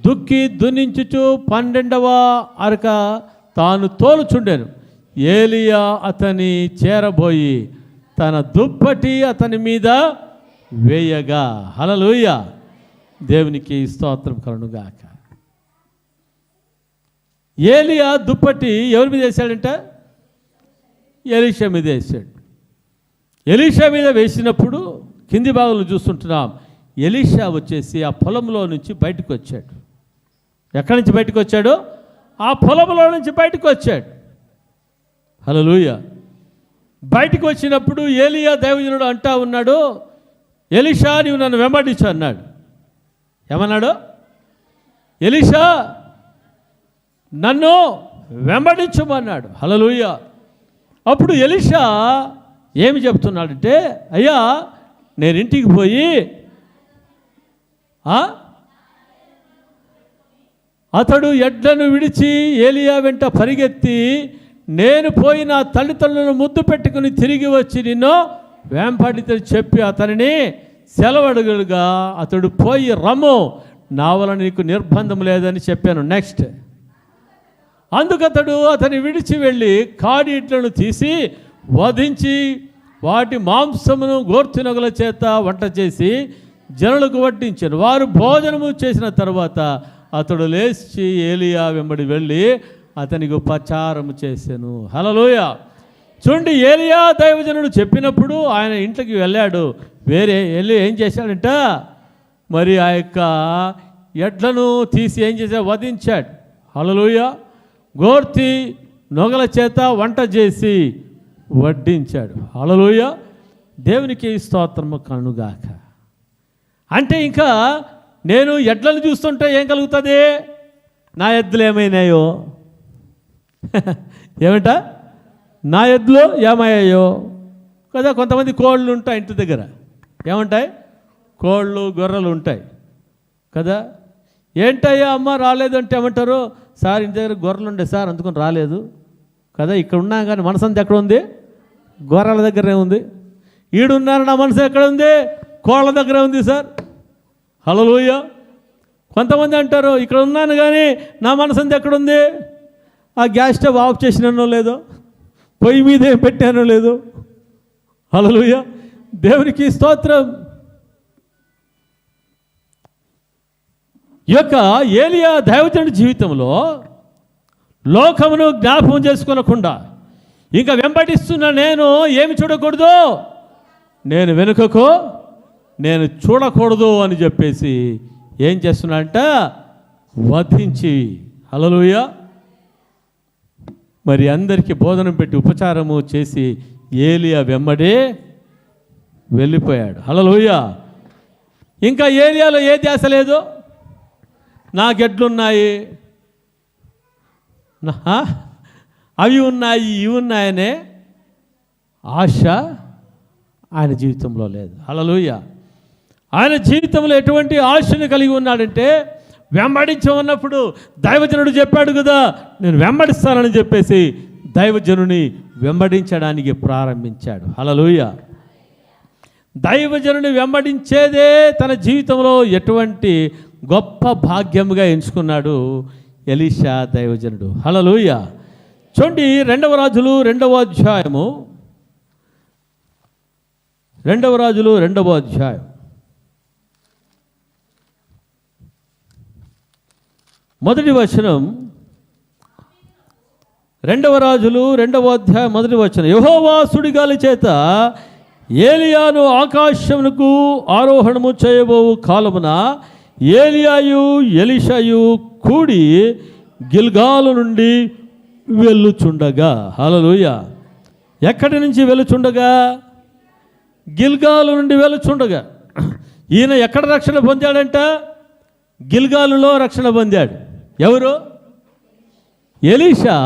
దుక్కి దున్నించుచు 12వ అరక తాను తోలుచుండెను. ఏలియా అతని చేరబోయి తన దుప్పటి అతని మీద వేయగా. హల్లెలూయా. దేవునికి స్తోత్రం కలుగుగాక. ఏలియా దుప్పటి ఎవరి మీద వేశాడంట? ఎలీషా మీద వేసాడు. ఎలీషా మీద వేసినప్పుడు కింది భాగంలో చూస్తుంటున్నాం, ఎలీషా వచ్చేసి ఆ పొలంలో నుంచి బయటకు వచ్చాడు. ఎక్కడి నుంచి బయటకు వచ్చాడు? ఆ పొలంలో నుంచి బయటకు వచ్చాడు. హల్లెలూయా. బయటకు వచ్చినప్పుడు ఏలియా దైవజనుడు అంటా ఉన్నాడు, ఎలీషా నీవు నన్ను వెంబడించు అన్నాడు. ఏమన్నాడు? ఎలీషా నన్ను వెంబడించమన్నాడు. హల్లెలూయా. అప్పుడు ఎలీషా ఏమి చెప్తున్నాడంటే, అయ్యా నేను ఇంటికి పోయి అతడు ఎడ్లను విడిచి ఏలియా వెంట పరిగెత్తి నేను పోయి నా తల్లిదండ్రులను ముద్దు పెట్టుకుని తిరిగి వచ్చి నిన్ను వెంపడితే చెప్పి అతనిని సెలవడుగులుగా అతడు పోయి రమ్ము, నా వలన నీకు నిర్బంధం లేదని చెప్పాను. నెక్స్ట్, అందుకతడు అతని విడిచి వెళ్ళి కాడి ఇట్లను తీసి వధించి వాటి మాంసమును గోర్తినగుల చేత వంట చేసి జనులకు వడ్డించాను. వారు భోజనము చేసిన తర్వాత అతడు లేచి ఏలియా వెంబడి వెళ్ళి అతనికి ఉపచారము చేశాను. హల్లెలూయా. చూడండి, ఏలియా దైవజనుడు చెప్పినప్పుడు ఆయన ఇంట్లోకి వెళ్ళాడు. వెళ్ళి ఏం చేశాడంట, మరి ఆ యొక్క ఎడ్లను తీసి ఏం చేశాడు? వధించాడు. హల్లెలూయా. గోర్తి నొగల చేత వంట చేసి వడ్డించాడు. హల్లెలూయా. దేవునికి స్తోత్రము కలుగుగాక. అంటే ఇంకా నేను ఎడ్లను చూస్తుంటే ఏం కలుగుతుంది? నా ఎద్దులు ఏమైనాయో ఏమంట, నా ఎద్దులు ఏమయ్యాయో కదా. కొంతమంది కోళ్ళు ఉంటాయి ఇంటి దగ్గర, ఏముంటాయి? కోళ్ళు గొర్రెలు ఉంటాయి కదా. ఏంటయ్యా అమ్మ రాలేదు అంటే ఏమంటారు? సార్ ఇంటి దగ్గర గొర్రెలు ఉండే సార్ అందుకని రాలేదు కదా. ఇక్కడ ఉన్నా కానీ మనసంతా ఎక్కడ ఉంది? గొర్రెల దగ్గరే ఉంది. ఈడున్నారు, నా మనసు ఎక్కడ ఉంది? కోళ్ళ దగ్గరే ఉంది సార్. హల్లెలూయా. కొంతమంది అంటారు ఇక్కడ ఉన్నాను కానీ నా మనసంతా ఎక్కడుంది? ఆ గ్యాస్ స్టవ్ ఆఫ్ చేసినానో లేదో, పొయ్యి మీద ఏం పెట్టానో లేదో. హల్లెలూయా. దేవునికి స్తోత్రం. ఈ యొక్క ఏలియా దైవజనుడి జీవితంలో లోకమును జ్ఞాపకం చేసుకోనకుండా ఇంకా వెంబడిస్తున్న నేను ఏమి చూడకూడదు? నేను వెనుకకు నేను చూడకూడదు అని చెప్పేసి ఏం చేస్తున్నాడంట? వధించి. హల్లెలూయా. మరి అందరికీ భోజనం పెట్టి ఉపచారము చేసి ఏలియా వెంబడే వెళ్ళిపోయాడు. హల్లెలూయా. ఇంకా ఏలియాలో ఏ ధ్యాస లేదు. నా గెడ్లున్నాయి, అవి ఉన్నాయి ఇవి ఉన్నాయనే ఆశ ఆయన జీవితంలో లేదు. హల్లెలూయా. ఆయన జీవితంలో ఎటువంటి ఆశను కలిగి ఉన్నాడంటే, వెంబడించమన్నప్పుడు దైవజనుడు చెప్పాడు కదా, నేను వెంబడిస్తానని చెప్పేసి దైవజనుని వెంబడించడానికి ప్రారంభించాడు. హల్లెలూయా. దైవజనుని వెంబడించేదే తన జీవితంలో ఎటువంటి గొప్ప భాగ్యముగా ఎంచుకున్నాడు ఎలీషా దైవజనుడు. హల్లెలూయా. చూడండి, 2వ రాజులు 2వ అధ్యాయము, 2వ రాజులు 2వ అధ్యాయం మొదటి వచనం. 2వ రాజులు 2వ అధ్యాయం మొదటి వచనం. యెహోవా సుడిగాలి చేత ఏలియాను ఆకాశమునకు ఆరోహణము చేయబోవు కాలమున ఏలియాయు ఎలీషాయు కూడి గిల్గాలు నుండి వెళ్ళుచుండగా. హల్లెలూయా. ఎక్కడి నుంచి వెళ్ళుచుండగా? గిల్గాలు నుండి వెళ్ళుచుండగా. ఈయన ఎక్కడ రక్షణ పొందాడంట? గిల్గాలులో రక్షణ పొందాడు. ఎవరు? ఎలీషా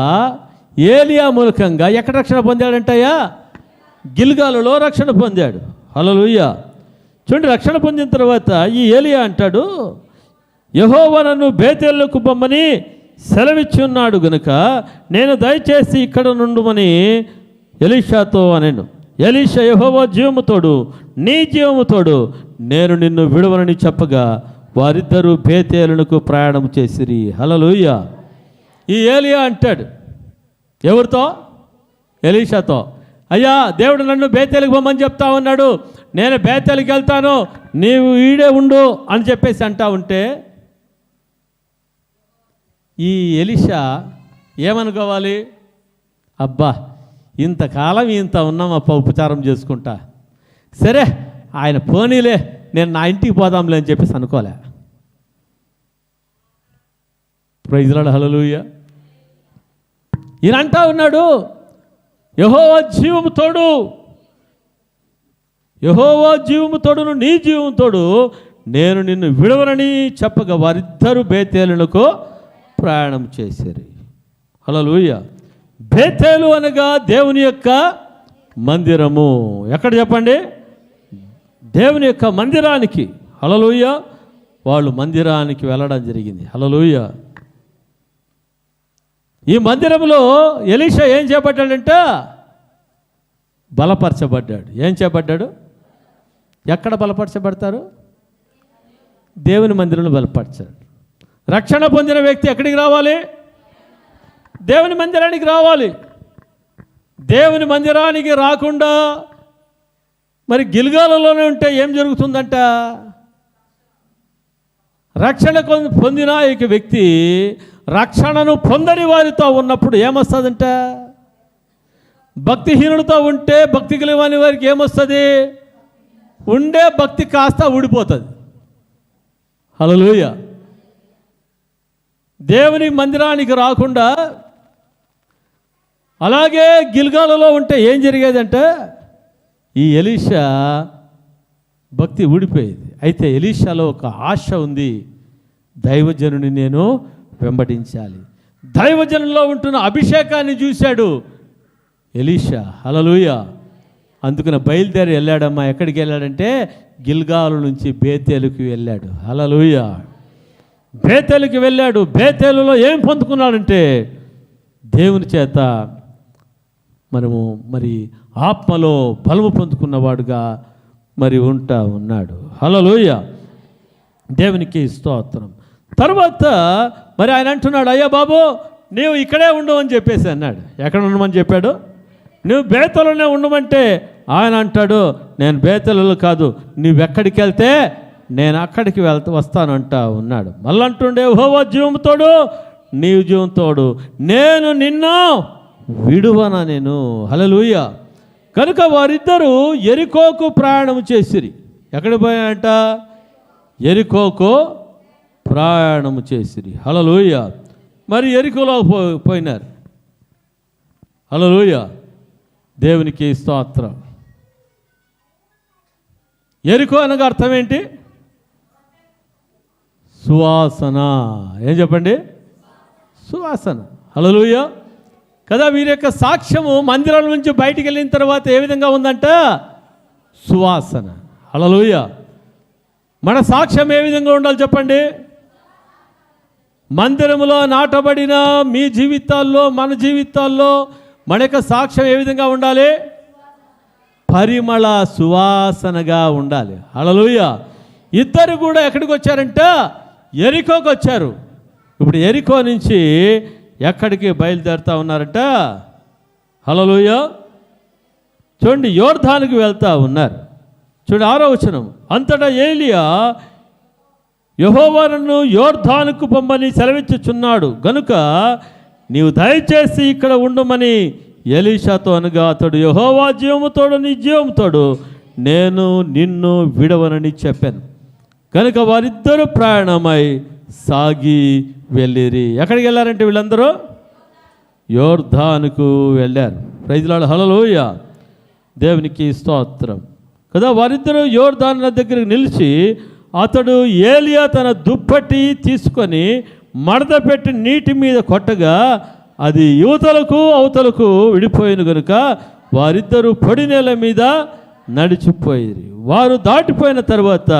ఏలియా మూలకంగా ఎక్కడ రక్షణ పొందాడంటయ్యా? గిల్గాలులో రక్షణ పొందాడు. హల్లెలూయా. చూడండి, రక్షణ పొందిన తర్వాత ఈ ఏలియా అంటాడు, యెహోవా నన్ను బేతేలుకు పొమ్మని సెలవిచ్చి ఉన్నాడు గనుక నేను దయచేసి ఇక్కడ నుండుమని ఎలీషాతో అనెను. ఎలీషా, యెహోవా జీవముతోడు నీ జీవముతోడు నేను నిన్ను విడువనని చెప్పగా వారిద్దరూ బేతేలునకు ప్రయాణం చేసిరి. హల్లెలూయా. ఈ ఏలియా అంటాడు ఎవరితో? ఎలీషాతో, అయ్యా దేవుడు నన్ను బేతేలుకు పొమ్మని చెప్తా ఉన్నాడు, నేను బేతేలుకి వెళ్తాను, నీవు ఈడే ఉండు అని చెప్పేసి అంటా ఉంటే ఈ ఎలీషా ఏమనుకోవాలి? అబ్బా, ఇంతకాలం ఇంత ఉన్నామప్ప ఉపచారం చేసుకుంటా, సరే ఆయన పోనీలే, నేను నా ఇంటికి పోదాంలే అని చెప్పేసి అనుకోలే. Praise lord. హల్లెలూయా. ఈయన అంటా ఉన్నాడు, యెహోవా జీవముతోడు, యెహోవా జీవముతోడును నీ జీవముతోడు నేను నిన్ను విడవనని చెప్పగా వారిద్దరూ బేతేలునకు ప్రయాణం చేశారు. హల్లెలూయా. బేతేలు అనగా దేవుని యొక్క మందిరము. ఎక్కడ చెప్పండి? దేవుని యొక్క మందిరానికి. హల్లెలూయా. వాళ్ళు మందిరానికి వెళ్ళడం జరిగింది. హల్లెలూయా. ఈ మందిరంలో ఎలీషా ఏం చేపట్టాడంట? బలపరచబడ్డాడు. ఏం చేపట్టాడు? ఎక్కడ బలపరచబడతారు? దేవుని మందిరంలో బలపరచాడు. రక్షణ పొందిన వ్యక్తి ఎక్కడికి రావాలి? దేవుని మందిరానికి రావాలి. దేవుని మందిరానికి రాకుండా మరి గిల్గాలులోనే ఉంటే ఏం జరుగుతుందంట? రక్షణ పొందిన ఈ వ్యక్తి రక్షణను పొందని వారితో ఉన్నప్పుడు ఏమొస్తుందంట? భక్తిహీనులతో ఉంటే, భక్తి కలిగిన వారికి ఏమొస్తుంది? ఉండే భక్తి కాస్త ఊడిపోతుంది. హల్లెలూయా. దేవుని మందిరానికి రాకుండా అలాగే గిల్గాలులో ఉంటే ఏం జరిగేదంటే ఈ ఎలీషా భక్తి ఊడిపోయేది. అయితే ఎలీషాలో ఒక ఆశ ఉంది, దైవజనుని నేను వెంబడించాలి. దైవజనుల్లో ఉంటున్న అభిషేకాన్ని చూశాడు ఎలీషా. హల్లెలూయా. అందుకని బయలుదేరి వెళ్ళాడమ్మా. ఎక్కడికి వెళ్ళాడంటే గిల్గాలు నుంచి బేతేలుకి వెళ్ళాడు. హల్లెలూయా. బేతేలుకి వెళ్ళాడు. బేతేలులో ఏం పొందుకున్నాడంటే దేవుని చేత మరి ఆత్మలో బలము పొందుకున్నవాడుగా మరి ఉంటా ఉన్నాడు. హల్లెలూయా. దేవునికి స్తోత్రం. తర్వాత మరి ఆయన అంటున్నాడు, అయ్యా బాబు నీవు ఇక్కడే ఉండు అని చెప్పేసి అన్నాడు. ఎక్కడ ఉండమని చెప్పాడు? నువ్వు బేతేలులోనే ఉండమంటే ఆయన అంటాడు, నేను బేతేలులో కాదు, నువ్వెక్కడికి వెళ్తే నేను అక్కడికి వస్తానంటా ఉన్నాడు. మళ్ళీ అంటుండే, యెహోవా జీవముతోడు నీవు జీవంతోడు నేను నిన్ను విడువన నేను. హల్లెలూయా. కనుక వారిద్దరూ యెరికోకు ప్రయాణం చేసిరి. ఎక్కడికి పోయాయంట? యెరికోకు ప్రయాణం చేసిరి. హల్లెలూయా. మరి యెరికోలో పోయినారు. హల్లెలూయా. దేవునికి స్తోత్రం. యెరికో అనగా అర్థం ఏంటి? సువాసన. ఏం చెప్పండి? సువాసన. హల్లెలూయా. కదా. వీరి యొక్క సాక్ష్యము మందిరం నుంచి బయటికి వెళ్ళిన తర్వాత ఏ విధంగా ఉందంట? సువాసన. హల్లెలూయా. మన సాక్ష్యం ఏ విధంగా ఉండాలి చెప్పండి? మందిరములో నాటబడిన మీ జీవితాల్లో, మన జీవితాల్లో మన యొక్క సాక్ష్యం ఏ విధంగా ఉండాలి? పరిమళ సువాసనగా ఉండాలి. హల్లెలూయా. ఇద్దరు కూడా ఎక్కడికి వచ్చారంట? ఎరికోకి వచ్చారు. ఇప్పుడు ఎరికో నుంచి ఎక్కడికి బయలుదేరుతా ఉన్నారంట? హల్లెలూయా. చూడండి, యోర్దానుకు వెళ్తా ఉన్నారు. చూడండి 6వ వచనం. అంతటా ఏలియా యెహోవా నన్ను యోర్దానుకు పొమ్మని సెలవిచ్చుచున్నాడు గనుక నీవు దయచేసి ఇక్కడ ఉండమని ఎలీషాతో అనగా, అతడు యెహోవా జీవముతోడు నీ జీవముతోడు నేను నిన్ను విడవనని చెప్పాను. కనుక వారిద్దరూ ప్రయాణమై సాగి వెళ్ళిరి. ఎక్కడికి వెళ్ళారంటే వీళ్ళందరూ? యోర్దానుకు వెళ్ళారు. Praise lord. హల్లెలూయా. దేవునికి స్తోత్రం కదా. వారిద్దరూ యోర్దాను దగ్గరికి నిలిచి, అతడు ఏలియా తన దుప్పటి తీసుకొని మడత పెట్టి నీటి మీద కొట్టగా అది యువతలకు అవతలకు విడిపోయిన కనుక వారిద్దరూ పొడి నేల మీద నడిచిపోయిరి. వారు దాటిపోయిన తర్వాత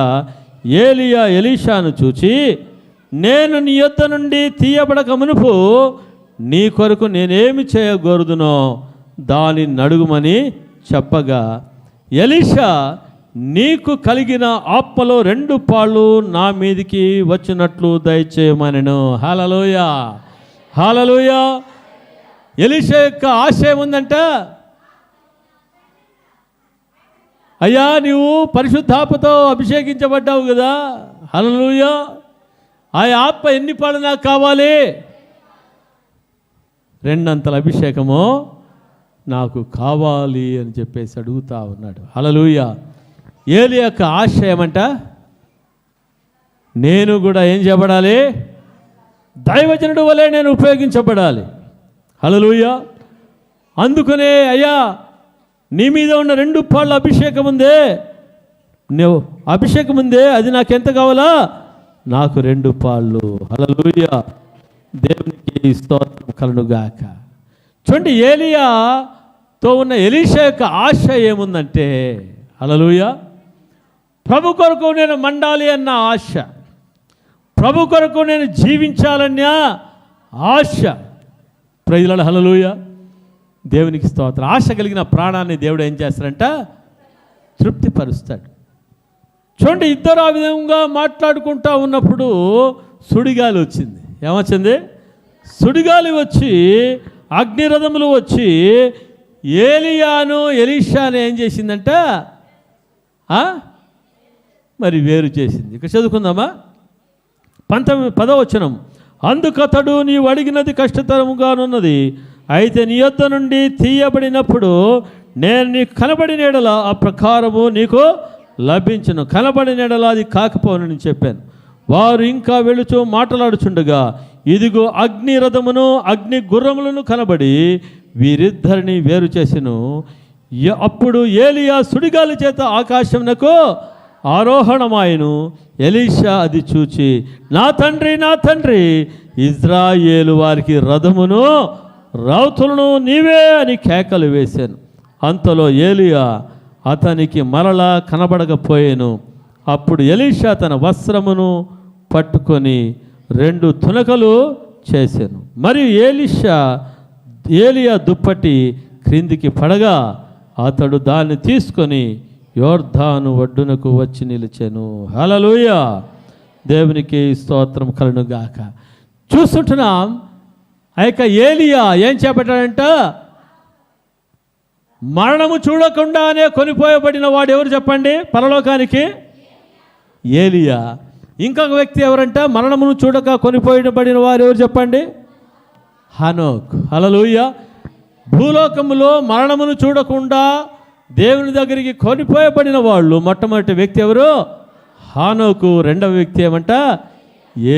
ఏలియా ఎలీషాను చూచి, నేను నీ యొద్ద నుండి తీయబడక మునుపు నీ కొరకు నేనేమి చేయగోరుదునో దాని నడుగుమని చెప్పగా, ఎలీషా నీకు కలిగిన ఆత్మలో 2 పాళ్ళు నా మీదికి వచ్చినట్లు దయచేయమనెను. హల్లెలూయా. హల్లెలూయా. ఎలీషా యొక్క ఆశయం ఉందంట, అయ్యా నీవు పరిశుద్ధాత్మతో అభిషేకించబడ్డావు కదా. హల్లెలూయా. ఆ ఆత్మ ఎన్ని పాళ్ళు నాకు కావాలి? 2 అంతల అభిషేకము నాకు కావాలి అని చెప్పేసి అడుగుతా ఉన్నాడు. హల్లెలూయా. ఏలియా యొక్క ఆశయమంట, నేను కూడా ఏం చేయబడాలి? దైవజనుడు వలె నేను ఉపయోగించబడాలి. హల్లెలూయా. అందుకనే అయ్యా నీ మీద ఉన్న 2 పాళ్ళ అభిషేకం ఉందే, నువ్వు అభిషేకం ఉందే, అది నాకెంత కావాలా? నాకు 2 పాళ్ళు. హల్లెలూయా. దేవునికి స్తోత్రం కలుగుగాక. చూడండి, ఏలియాతో ఉన్న ఎలీషా యొక్క ఆశ ఏముందంటే, హల్లెలూయా, ప్రభు కొరకు నేను మండాలి అన్న ఆశ, ప్రభు కొరకు నేను జీవించాలన్న ఆశ. Praise lord. హల్లెలూయా. దేవునికి స్తోత్రం. ఆశ కలిగిన ప్రాణాన్ని దేవుడు ఏం చేస్తాడంట? తృప్తిపరుస్తాడు. చూడండి, ఇద్దరు ఆ విధంగా మాట్లాడుకుంటా ఉన్నప్పుడు సుడిగాలి వచ్చింది. ఏమొచ్చింది? సుడిగాలి వచ్చి అగ్నిరథములు వచ్చి ఏలియాను ఎలీషాను ఏం చేసిందంట? మరి వేరు చేసింది. ఇక్కడ చదువుకుందామా? 10వ వచనం. అందుకతడు నీవు అడిగినది కష్టతరముగానున్నది, అయితే నీ యొద్ద నుండి తీయబడినప్పుడు నేను నీకు కనబడిన ఎడల ఆ ప్రకారము నీకు లభించును, కనబడిన ఎడల అది కాకపోనని చెప్పాను. వారు ఇంకా వెళుచు మాట్లాడుచుండగా ఇదిగో అగ్ని రథమును అగ్ని గుర్రములను కనబడి వీరిద్దరిని వేరు చేసెను. అప్పుడు ఏలియా సుడిగాలి చేత ఆకాశమునకు ఆరోహణమాయను. ఎలీషా అది చూచి, నా తండ్రి నా తండ్రి, ఇజ్రాయేలు వారికి రథమును రౌతులను నీవే అని కేకలు వేశాను. అంతలో ఏలియా అతనికి మరలా కనబడకపోయాను. అప్పుడు ఎలీషా తన వస్త్రమును పట్టుకొని 2 తునకలు చేశాను. మరియు ఏలియా దుప్పటి క్రిందికి పడగా అతడు దాన్ని తీసుకొని యోర్దాను ఒడ్డునకు వచ్చి నిలిచెను. హల్లెలూయా. దేవునికి స్తోత్రం కలుగుగాక. చూస్తుంటున్నాం, ఆ యొక్క ఏలియా ఏం చేపట్టాడంట? మరణము చూడకుండానే కొనిపోయబడిన వాడు ఎవరు చెప్పండి? పరలోకానికి ఏలియా. ఇంకొక వ్యక్తి ఎవరంట? మరణమును చూడక కొనిపోయబడిన వారు ఎవరు చెప్పండి? హనోక్. హల్లెలూయా. భూలోకములో మరణమును చూడకుండా దేవుని దగ్గరికి కొనిపోయబడిన వాళ్ళు మొట్టమొదటి వ్యక్తి ఎవరు? హానోకు. 2వ వ్యక్తి ఏమంట?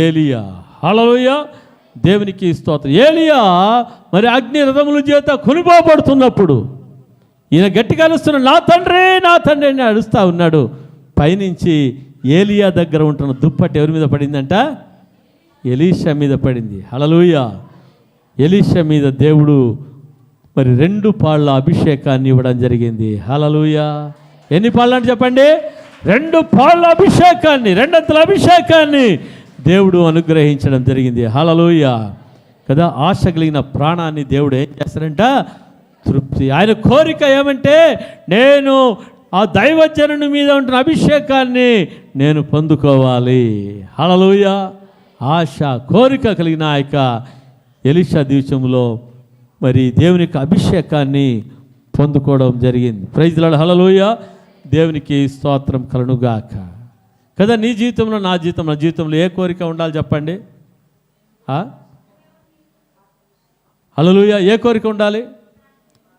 ఏలియా. హల్లెలూయా. దేవునికి స్తోత్రం. ఏలియా మరి అగ్ని రథముల చేత కొనిపోబడుతున్నప్పుడు ఈయన గట్టిగా అరుస్తున్న, నా తండ్రి నా తండ్రి అని అరుస్తూ ఉన్నాడు. పైనుంచి ఏలియా దగ్గర ఉంటున్న దుప్పటి ఎవరి మీద పడిందంట? ఎలీషా మీద పడింది. హల్లెలూయా. ఎలీషా మీద దేవుడు మరి 2 పాళ్ళ అభిషేకాన్ని ఇవ్వడం జరిగింది. హల్లెలూయా. ఎన్ని పాళ్ళు అంటే చెప్పండి? 2 పాళ్ళ అభిషేకాన్ని, 2 అంతల అభిషేకాన్ని దేవుడు అనుగ్రహించడం జరిగింది. హల్లెలూయా కదా. ఆశ కలిగిన ప్రాణాన్ని దేవుడు ఏం చేస్తారంట? తృప్తి. ఆయన కోరిక ఏమంటే, నేను ఆ దైవజనుని మీద ఉంటున్న అభిషేకాన్ని నేను పొందుకోవాలి. హల్లెలూయా. ఆశ, కోరిక కలిగిన ఆ యొక్క ఎలీషా జీవితంలో మరి దేవుని యొక్క అభిషేకాన్ని పొందుకోవడం జరిగింది. Praise lord. హల్లెలూయా. దేవునికి స్తోత్రం కలుగుగాక. కదా, నీ జీవితంలో, నా జీవితంలో ఏ కోరిక ఉండాలి చెప్పండి? హల్లెలూయా. ఏ కోరిక ఉండాలి?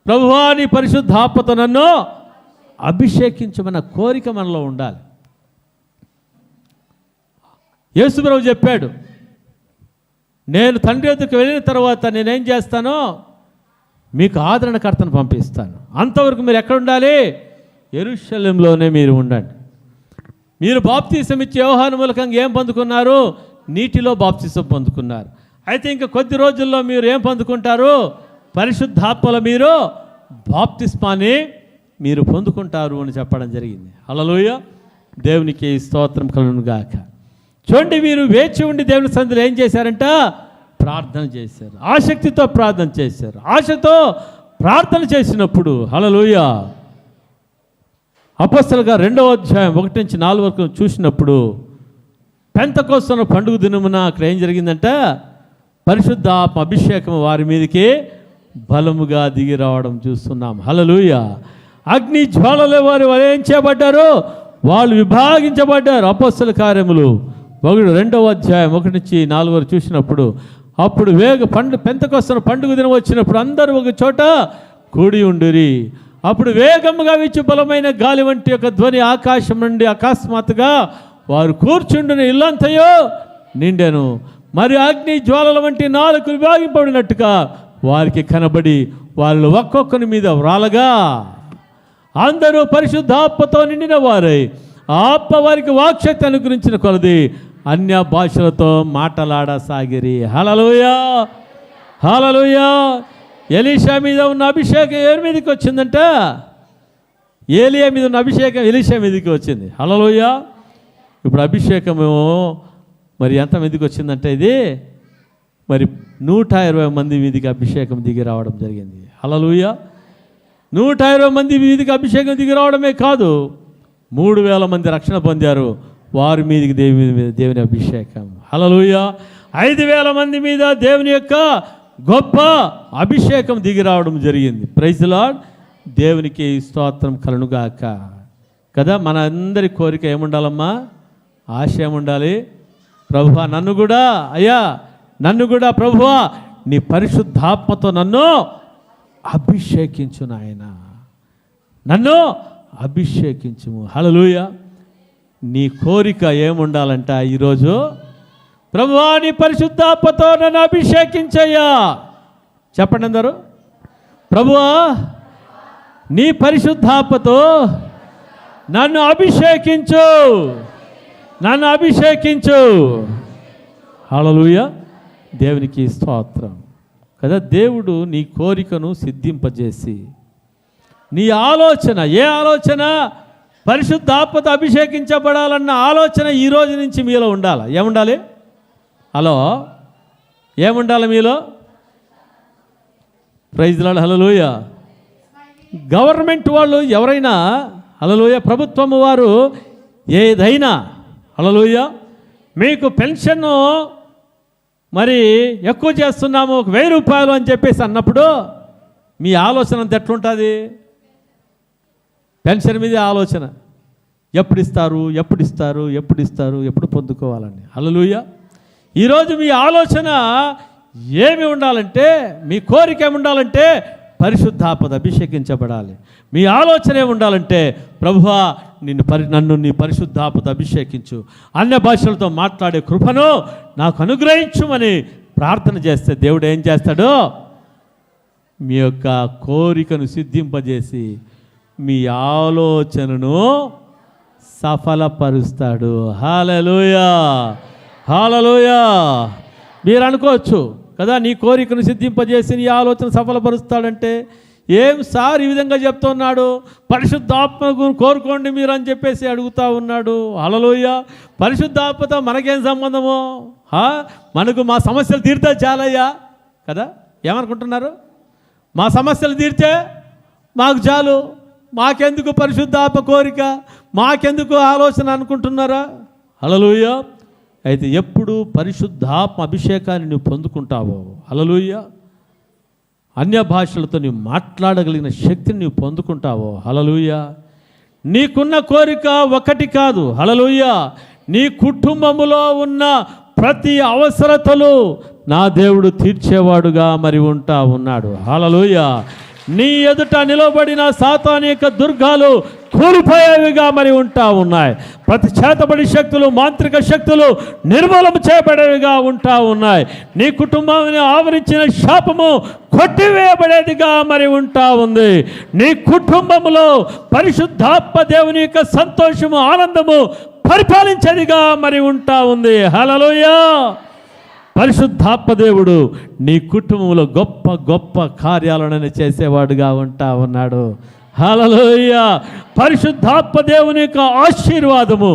ప్రభువా నీ పరిశుద్ధాత్మతో నన్ను అభిషేకించమన్న కోరిక మనలో ఉండాలి. యేసు ప్రభువు చెప్పాడు, నేను తండ్రి వద్దకు వెళ్ళిన తర్వాత నేనేం చేస్తానో మీకు ఆదరణకర్తను పంపిస్తాను. అంతవరకు మీరు ఎక్కడ ఉండాలి? యెరూషలేములోనే మీరు ఉండండి. మీరు బాప్తీసం ఇచ్చే యోహాను మూలకంగా ఏం పొందుకున్నారు? నీటిలో బాప్తీసం పొందుకున్నారు. అయితే ఇంకా కొద్ది రోజుల్లో మీరు ఏం పొందుకుంటారు? పరిశుద్ధాత్మలో మీరు బాప్తిస్మాన్ని మీరు పొందుకుంటారు అని చెప్పడం జరిగింది. హల్లెలూయా. దేవునికి స్తోత్రం కలుగునుగాక. చూడండి, వీరు వేచి ఉండి దేవుని సన్నిధిలో ఏం చేశారంట? ప్రార్థన చేశారు. ఆసక్తితో ప్రార్థన చేశారు. ఆశతో ప్రార్థన చేసినప్పుడు హల్లెలూయా, అపొస్తలుగా 2వ అధ్యాయం 1 నుంచి 4 వరకు చూసినప్పుడు పెంతెకోస్తు పండుగ దినమున అక్కడ ఏం జరిగిందంట? పరిశుద్ధాత్మ అభిషేకం వారి మీదకి బలముగా దిగి రావడం చూస్తున్నాం. హల్లెలూయా. అగ్ని జ్వాలల వారు ఏం చేయబడ్డారు? వాళ్ళు విభాగించబడ్డారు. అపొస్తల కార్యములు 2వ అధ్యాయం 1 నుంచి 4 వరకు చూసినప్పుడు అప్పుడు పెంతెకోస్తు పండుగ దినం వచ్చినప్పుడు అందరూ ఒక చోట కూడి ఉండిరి. అప్పుడు వేగముగా వీచు బలమైన గాలి వంటి ఒక ధ్వని ఆకాశం నుండి అకస్మాత్తుగా వారు కూర్చుండిన ఇల్లంతయో నిండెను. మరి అగ్ని జ్వాలల వంటి 4 విభాగింపబడినట్టుగా వారికి కనబడి వాళ్ళు ఒక్కొక్కరి మీద వ్రాలగా అందరూ పరిశుద్ధాత్మతో నిండిన వారై ఆత్మ వారికి వాక్శక్తి అనుగ్రహించిన కొలది అన్య భాషలతో మాటలాడసాగిరి. హల్లెలూయా. హల్లెలూయా. ఎలీషా మీద ఉన్న అభిషేకం ఎవరి మీదకి వచ్చిందంట? ఏలియా మీద ఉన్న అభిషేకం ఎలీషా మీదకి వచ్చింది. హల్లెలూయా. ఇప్పుడు అభిషేకము మరి ఎంతమందికి వచ్చిందంటే ఇది మరి 120 మంది మీదికి అభిషేకం దిగి రావడం జరిగింది. హల్లెలూయా. 120 మంది మీదికి అభిషేకం దిగి రావడమే కాదు, 3000 మంది రక్షణ పొందారు. వారి మీదికి దేవుని అభిషేకం. హల్లెలూయా. 5000 మంది మీద దేవుని యొక్క గొప్ప అభిషేకం దిగి రావడం జరిగింది. Praise lord. దేవునికి స్తోత్రం కలుగుగాక. కదా, మన అందరి కోరిక ఏముండాలమ్మా? ఆశ ఏముండాలి? ప్రభువా నన్ను కూడా, అయ్యా నన్ను కూడా ప్రభువా నీ పరిశుద్ధాత్మతో నన్ను అభిషేకించు నాయన, నన్ను అభిషేకించుము. హల్లెలూయా. నీ కోరిక ఏముండాలంట ఈరోజు? ప్రభువా నీ పరిశుద్ధాత్మతో నన్ను అభిషేకించయ్యా. చెప్పండి అందరూ, ప్రభువా నీ పరిశుద్ధాత్మతో నన్ను అభిషేకించు, నన్ను అభిషేకించు. హల్లెలూయా. దేవునికి స్తోత్రం. కదా, దేవుడు నీ కోరికను సిద్ధింపజేసి నీ ఆలోచన, ఏ ఆలోచన? పరిశుద్ధాత్మతో అభిషేకించబడాలన్న ఆలోచన ఈ రోజు నుంచి మీలో ఉండాలి. ఏముండాలి? హలో, ఏముండాలి మీలో? Praise lord. హల్లెలూయా. గవర్నమెంట్ వాళ్ళు ఎవరైనా, హల్లెలూయా, ప్రభుత్వం వారు ఏదైనా, హల్లెలూయా, మీకు పెన్షన్ మరి ఎక్కువ చేస్తున్నాము 1000 రూపాయలు అని చెప్పేసి అన్నప్పుడు మీ ఆలోచన అంత ఎట్లుంటుంది? పెన్షన్ మీద ఆలోచన, ఎప్పుడు ఇస్తారు, ఎప్పుడు ఇస్తారు, ఎప్పుడు ఇస్తారు, ఎప్పుడు పొందుకోవాలని. హల్లెలూయా. ఈరోజు మీ ఆలోచన ఏమి ఉండాలంటే, మీ కోరిక ఏమి ఉండాలంటే పరిశుద్ధాత్మత అభిషేకించబడాలి. మీ ఆలోచన ఏమి ఉండాలంటే, ప్రభువా నన్ను నీ పరిశుద్ధాత్మత అభిషేకించు, అన్య భాషలతో మాట్లాడే కృపను నాకు అనుగ్రహించుమని ప్రార్థన చేస్తే దేవుడు ఏం చేస్తాడు? మీ యొక్క కోరికను సిద్ధింపజేసి మీ ఆలోచనను సఫలపరుస్తాడు. హల్లెలూయా. హల్లెలూయా. మీరు అనుకోవచ్చు, కదా, నీ కోరికను సిద్ధింపజేసి నీ ఆలోచన సఫలపరుస్తాడంటే ఏం సార్ ఈ విధంగా చెప్తున్నాడు? పరిశుద్ధాత్మను కోరుకోండి మీరు అని చెప్పేసి అడుగుతూ ఉన్నాడు. హల్లెలూయా. పరిశుద్ధాత్మతో మనకేం సంబంధము? మనకు మా సమస్యలు తీరితే చాలయ్యా కదా. ఏమనుకుంటున్నారు? మా సమస్యలు తీర్చే మాకు చాలు, మాకెందుకు పరిశుద్ధాత్మ కోరిక, మాకెందుకు ఆలోచన అనుకుంటున్నారా? హల్లెలూయా. అయితే ఎప్పుడు పరిశుద్ధాత్మ అభిషేకాన్ని నువ్వు పొందుకుంటావో, హల్లెలూయా, అన్య భాషలతో నీవు మాట్లాడగలిగిన శక్తిని నీవు పొందుకుంటావో, హల్లెలూయా, నీకున్న కోరిక ఒకటి కాదు, హల్లెలూయా, నీ కుటుంబములో ఉన్న ప్రతి అవసరతలు నా దేవుడు తీర్చేవాడుగా మరి ఉంటా ఉన్నాడు. హల్లెలూయా. నీ ఎదుట నిలబడిన సాతాను యొక్క దుర్గాలు కూలిపోయేవిగా మరి ఉంటా ఉన్నాయి. ప్రతి చేతబడి శక్తులు, మాంత్రిక శక్తులు నిర్మూలన చేయబడేవిగా ఉంటా ఉన్నాయి. నీ కుటుంబాన్ని ఆవరించిన శాపము కొట్టివేయబడేదిగా మరి ఉంటా ఉంది. నీ కుటుంబంలో పరిశుద్ధాత్మ దేవుని యొక్క సంతోషము, ఆనందము పరిపాలించేదిగా మరి ఉంటా ఉంది. హల్లెలూయా. పరిశుద్ధాత్మ దేవుడు నీ కుటుంబంలో గొప్ప గొప్ప కార్యాలను చేసేవాడుగా ఉంటా ఉన్నాడు. హల్లెలూయా. పరిశుద్ధాత్మ దేవుని యొక్క ఆశీర్వాదము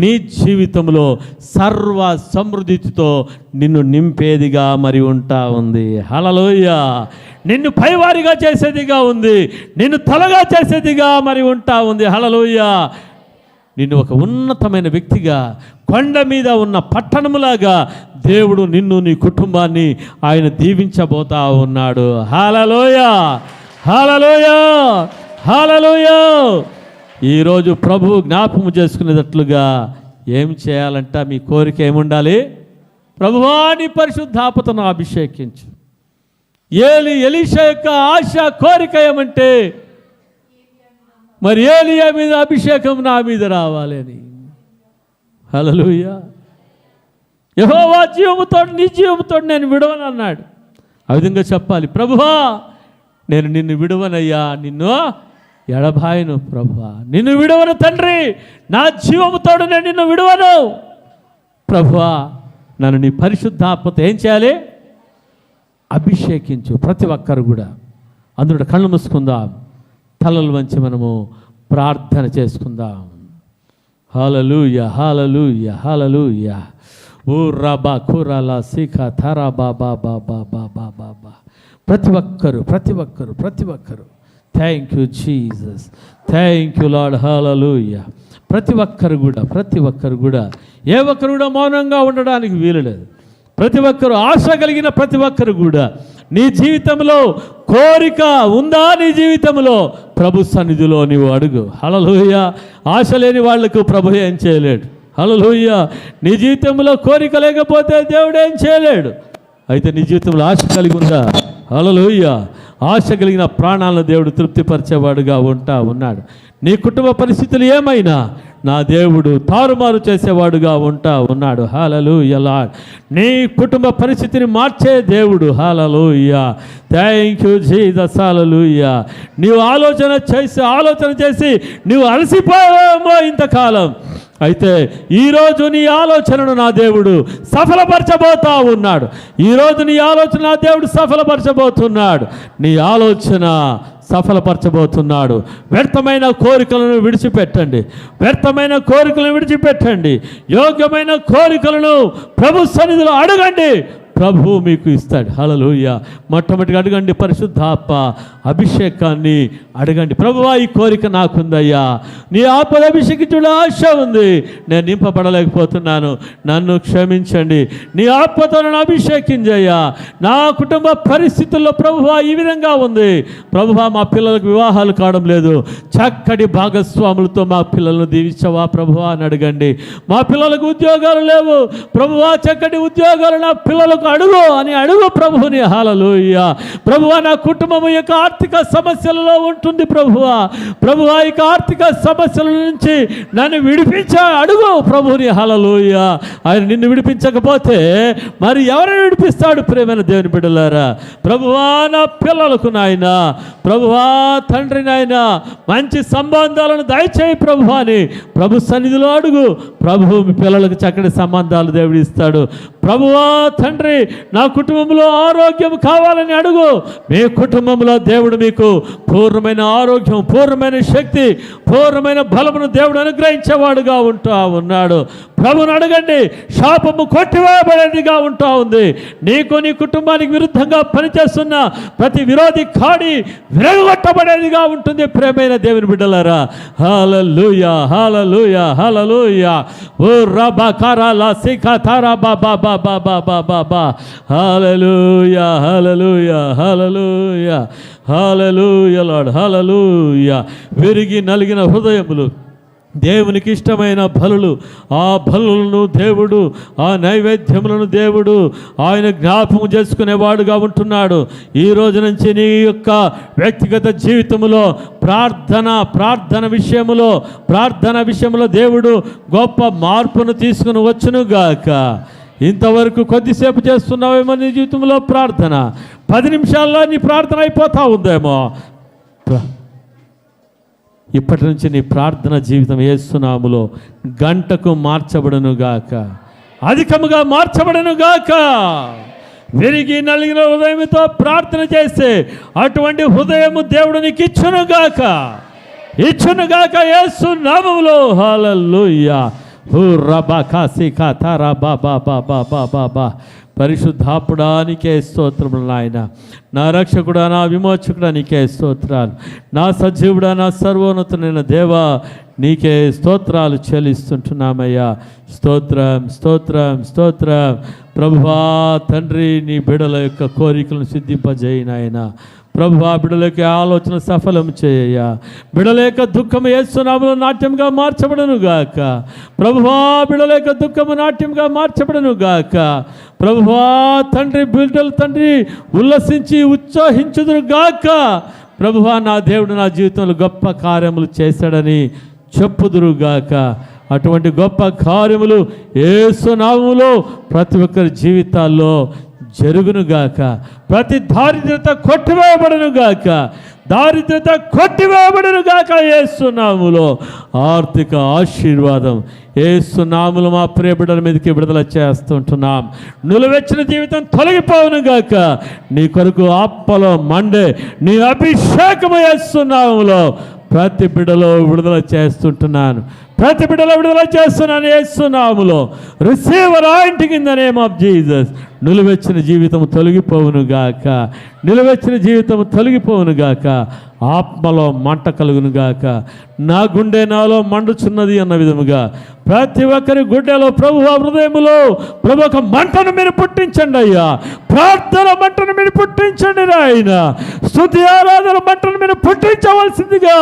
నీ జీవితంలో సర్వ సమృద్ధితో నిన్ను నింపేదిగా మరి ఉంటా ఉంది. హల్లెలూయా. నిన్ను పైవారిగా చేసేదిగా ఉంది, నిన్ను తలగా చేసేదిగా మరి ఉంటా ఉంది. హల్లెలూయా. నిన్ను ఒక ఉన్నతమైన వ్యక్తిగా, కొండ మీద ఉన్న పట్టణములాగా దేవుడు నిన్ను, నీ కుటుంబాన్ని ఆయన దీవించబోతా ఉన్నాడు. హల్లెలూయా. హల్లెలూయా. హల్లెలూయా. ఈరోజు ప్రభువు జ్ఞాపకం చేసుకునేటట్లుగా ఏం చేయాలంట? మీ కోరిక ఏముండాలి? ప్రభువా నీ పరిశుద్ధాత్మను అభిషేకించు. ఎలీషా యొక్క ఆశ, కోరిక ఏమంటే మరి ఏలియా మీద అభిషేకం నా మీద రావాలి అని. హల్లెలూయా. యెహోవా జీవముతో నీ జీవముతో నేను విడవను అన్నాడు. ఆ విధంగా చెప్పాలి. ప్రభువా నేను నిన్ను విడవనయ్యా, నిన్ను ఎడబాయను. ప్రభువా నిన్ను విడవను తండ్రి, నా జీవముతో నేను నిన్ను విడవను. ప్రభువా నన్ను నీ పరిశుద్ధాత్మతో ఏం చేయాలి? అభిషేకించు. ప్రతి ఒక్కరు కూడా అందులో కళ్ళు మూసుకుందాం, తలలు వంచి మనము ప్రార్థన చేసుకుందాం. హల్లెలూయా. హల్లెలూయా. హల్లెలూయా. ఓ రబా కురాలా సిఖ థరా బాబా బాబా బాబా బాబా. ప్రతి ఒక్కరు thank you Jesus, thank you lord. హల్లెలూయా. ప్రతి ఒక్కరు కూడా ఏ ఒక్కరు కూడా మౌనంగా ఉండడానికి వీలులేదు. ప్రతి ఒక్కరు ఆశ కలిగిన ప్రతి ఒక్కరు కూడా నీ జీవితంలో కోరిక ఉందా? నీ జీవితంలో ప్రభు సన్నిధిలో నీవు అడుగు. హల్లెలూయా. ఆశ లేని వాళ్లకు ప్రభు ఏం చేయలేడు. హల్లెలూయా. నీ జీవితంలో కోరిక లేకపోతే దేవుడు ఏం చేయలేడు. అయితే నీ జీవితంలో ఆశ కలిగి ఉందా? హల్లెలూయా. ఆశ కలిగిన ప్రాణాలను దేవుడు తృప్తిపరిచేవాడుగా ఉంటా ఉన్నాడు. నీ కుటుంబ పరిస్థితులు ఏమైనా నా దేవుడు తారుమారు చేసేవాడుగా ఉంటా ఉన్నాడు. హల్లెలూయా. నీ కుటుంబ పరిస్థితిని మార్చే దేవుడు. హల్లెలూయా. Thank you Jesus. హల్లెలూయా. నీవు ఆలోచన చేసి నీవు అలసిపోయావేమో ఇంతకాలం. అయితే ఈరోజు నీ ఆలోచనను నా దేవుడు సఫలపరచబోతా ఉన్నాడు. ఈరోజు నీ ఆలోచన నా దేవుడు సఫలపరచబోతున్నాడు. నీ ఆలోచన సఫలపరచబోతున్నాడు. వ్యర్థమైన కోరికలను విడిచిపెట్టండి. యోగ్యమైన కోరికలను ప్రభు సన్నిధిలో అడగండి, ప్రభు మీకు ఇస్తాడు. హల్లెలూయా. మొట్టమొదటిగా అడగండి, పరిశుద్ధాత్మ అభిషేకాన్ని అడగండి. ప్రభువా ఈ కోరిక నాకుందయ్యా, నీ ఆత్మ అభిషేకించుడు ఆశ ఉంది, నేను నింపబడలేకపోతున్నాను, నన్ను క్షమించండి, నీ ఆత్మతో నన్ను అభిషేకించయ్యా. నా కుటుంబ పరిస్థితుల్లో ప్రభువా ఈ విధంగా ఉంది, ప్రభువా మా పిల్లలకు వివాహాలు కావడం లేదు, చక్కటి భాగస్వాములతో మా పిల్లలను దీవించవా ప్రభువా అని అడగండి. మా పిల్లలకు ఉద్యోగాలు లేవు ప్రభువా, చక్కటి ఉద్యోగాలు నా పిల్లలకు అడుగు ప్రభువుని. హల్లెలూయా. ప్రభువా నా కుటుంబం యొక్క ఆర్థిక సమస్యలలో ఉంటుంది ప్రభువా ఈ ఆర్థిక సమస్యల నుంచి నన్ను అడుగు ప్రభువుని. హల్లెలూయా. ఆయన నిన్ను విడిపించకపోతే మరి ఎవరిని విడిపిస్తాడు? ప్రేమైన దేవుని బిడ్డలారా, ప్రభువా నా పిల్లలకు నాయన, ప్రభువా తండ్రి నాయన మంచి సంబంధాలను దయచేయి ప్రభువా అని ప్రభు సన్నిధిలో అడుగు. ప్రభు మీ పిల్లలకు చక్కటి సంబంధాలు దేవుడు ఇస్తాడు. ప్రభువా తండ్రి తండ్రి నా కుటుంబంలో ఆరోగ్యం కావాలని అడుగు. మీ కుటుంబంలో దేవుడు మీకు పూర్ణమైన ఆరోగ్యం, పూర్ణమైన శక్తి, పూర్ణమైన బలమును దేవుడు అనుగ్రహించేవాడుగా ఉన్నాడు. ప్రభుని అడగండి, శాపము కొట్టివేయబడేదిగా ఉంటా ఉంది. నీకు నీ కుటుంబానికి విరుద్ధంగా పనిచేస్తున్న ప్రతి విరోధి కాడి విరగొట్టబడేదిగా ఉంటుంది. ప్రేమైన దేవుని బిడ్డలారా, హల్లెలూయా హల్లెలూయా హల్లెలూయా. ఓ రబా కరాలా సికా తారా బాబా బాబా బాబా బాబా. హల్లెలూయా హల్లెలూయా హల్లెలూయా హల్లెలూయా లార్డ్ హల్లెలూయా. విరిగి నలిగిన హృదయములు, దేవునికి ఇష్టమైన బలులు, ఆ బలులను దేవుడు, ఆ నైవేద్యములను దేవుడు ఆయన జ్ఞాపకం చేసుకునేవాడుగా ఉంటున్నాడు. ఈ రోజు నుంచి నీ యొక్క వ్యక్తిగత జీవితంలో ప్రార్థన విషయంలో దేవుడు గొప్ప మార్పును తీసుకుని వచ్చునుగాక. ఇంతవరకు కొద్దిసేపు చేస్తున్నావేమో నీ జీవితంలో ప్రార్థన, 10 నిమిషాల్లో నీ ప్రార్థన అయిపోతా ఉందేమో. ఇప్పటి నుంచి నీ ప్రార్థన జీవితం యేసు నామములో గంటకు మార్చబడునుగాక, అధికముగా మార్చబడునుగాక. విరిగి నలిగిన హృదయంతో ప్రార్థన చేస్తే అటువంటి హృదయము దేవుడు నీకు ఇచ్చునుగాక యేసు నామములో. హల్లెలూయా. పరిశుద్ధాత్ముడా నీకే స్తోత్రములు నాయన. నా రక్షకుడా, నా విమోచకుడా నీకే స్తోత్రాలు. నా సజీవుడా, నా సర్వోన్నతుడైన దేవా నీకే స్తోత్రాలు చెల్లిస్తుంటున్నామయ్యా. స్తోత్రం స్తోత్రం స్తోత్రం. ప్రభువా తండ్రి, నీ బిడ్డల యొక్క కోరికలను సిద్ధింపజేయనాయన. ప్రభువా బిడ్డలకి ఆలోచన సఫలం చేయ. బిడ్డల యొక్క దుఃఖము యేసు నామములో నాట్యంగా మార్చబడను గాక. ప్రభువా బిడ్డల యొక్క దుఃఖము నాట్యంగా మార్చబడను గాక. ప్రభువా తండ్రి, బిడ్డలు తండ్రి ఉల్లసించి ఉత్సాహించుదురు గాక. ప్రభువా నా దేవుడు నా జీవితంలో గొప్ప కార్యములు చేశాడని చెప్పుదురుగాక. అటువంటి గొప్ప కార్యములు యేసు నామములో ప్రతి ఒక్కరి జీవితాల్లో జరుగునుగాక. ప్రతి దారిద్రత కొట్టివేయబడునుగాక యేసు నామములో. ఆర్థిక ఆశీర్వాదం యేసు నామములో మా ప్రియ బిడ్డల మీదకి విడుదల చేస్తుంటున్నాం. నులువెచ్చిన జీవితం తొలగిపోవునుగాక. నీ కొరకు ఆత్మలో మండే నీ అభిషేకము యేసు నామములో ప్రతి బిడ్డలో విడుదల చేస్తున్నాను యేసు నామములో. Receiver anointing in the name of Jesus. నిలువెచ్చిన జీవితం తొలగిపోవునుగాక. ఆత్మలో మంట కలుగునుగాక. నా గుండె నాలో మండుచున్నది అన్న విధముగా ప్రతి ఒక్కరి గుండెలో ప్రభువా హృదయములో ప్రభు ఒక మంటను మీరు పుట్టించండి అయ్యా. ప్రార్థన మంటను మీరు పుట్టించండి నాయన. స్తుతి ఆరాధన మంటను మీరు పుట్టించవలసిందిగా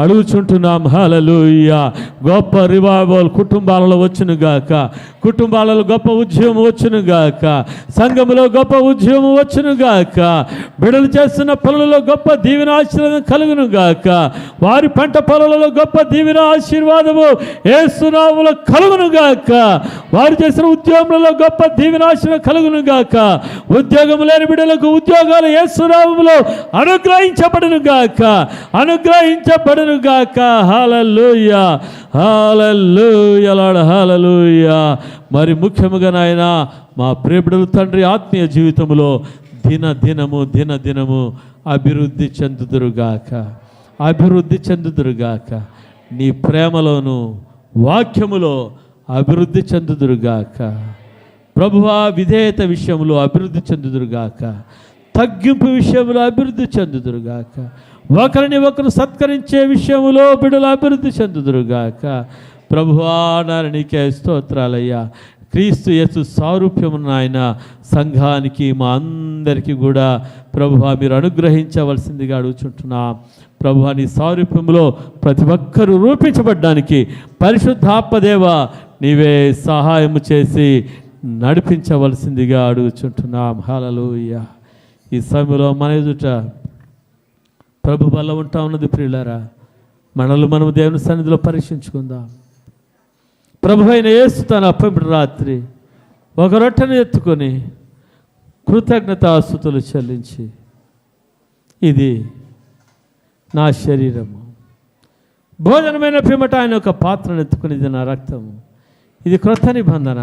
అడుగుచుంటున్నాం. హల్లెలూయా. గొప్ప రివైవల్ కుటుంబాలలో వచ్చునుగాక. కుటుంబాలలో గొప్ప ఉద్యమం వచ్చునుగాక. సంఘములో గొప్ప ఉద్యమం వచ్చునుగాక. బిడ్డలు చేస్తున్న పనులలో గొప్ప దీవెన ఆశీర్వాదం కలుగునుగాక. వారి పంట పొలాలలో గొప్ప దీవెన ఆశీర్వాదము యేసు నామములో కలుగునుగాక. వారు చేసిన ఉద్యోగంలో గొప్ప దీవెన ఆశీర్వాదం కలుగునుగాక. ఉద్యోగం లేని బిడ్డలకు ఉద్యోగాలు యేసు నామములో అనుగ్రహించబడునుగాక. హల్లెలూయా హల్లెలూయా లార్డ్ హల్లెలూయా. మరి ముఖ్యముగా నాయన మా ప్రియబిడ్డలు తండ్రి ఆత్మీయ జీవితంలో దినదినము అభివృద్ధి చెందుదురుగాక. నీ ప్రేమలోను వాక్యములో అభివృద్ధి చెందుదురుగాక. ప్రభువా విధేయత విషయంలో అభివృద్ధి చెందుదురుగాక. తగ్గింపు విషయంలో అభివృద్ధి చెందుదురుగాక. ఒకరిని ఒకరు సత్కరించే విషయంలో బిడ్డలు అభివృద్ధి చెందుదురుగాక. ప్రభువా నీకే స్తోత్రాలయ్యా. క్రీస్తు యేసు సారూప్యమున ఆయన సంఘానికి మా అందరికీ కూడా ప్రభువా మీరు అనుగ్రహించవలసిందిగా అడుగుచుంటున్నాం. ప్రభువా నీ సారూప్యంలో ప్రతి ఒక్కరూ రూపించబడ్డానికి పరిశుద్ధాత్మదేవ నీవే సహాయము చేసి నడిపించవలసిందిగా అడుగుచుంటున్నాం. హల్లెలూయా. ఈ సమయంలో మన ఎదుట ప్రభు వల్ల ఉంటా ఉన్నది ప్రియులారా. మనం దేవుని సన్నిధిలో పరీక్షించుకుందాం. ప్రభు అయిన యేసు తన అప్పటి రాత్రి ఒక రొట్టెను ఎత్తుకొని కృతజ్ఞతాస్తుతులు చెల్లించి, ఇది నా శరీరము, భోజనమైన పిమ్మట ఆయన ఒక పాత్రను ఎత్తుకుని, ఇది నా రక్తము, ఇది క్రొత్త నిబంధన,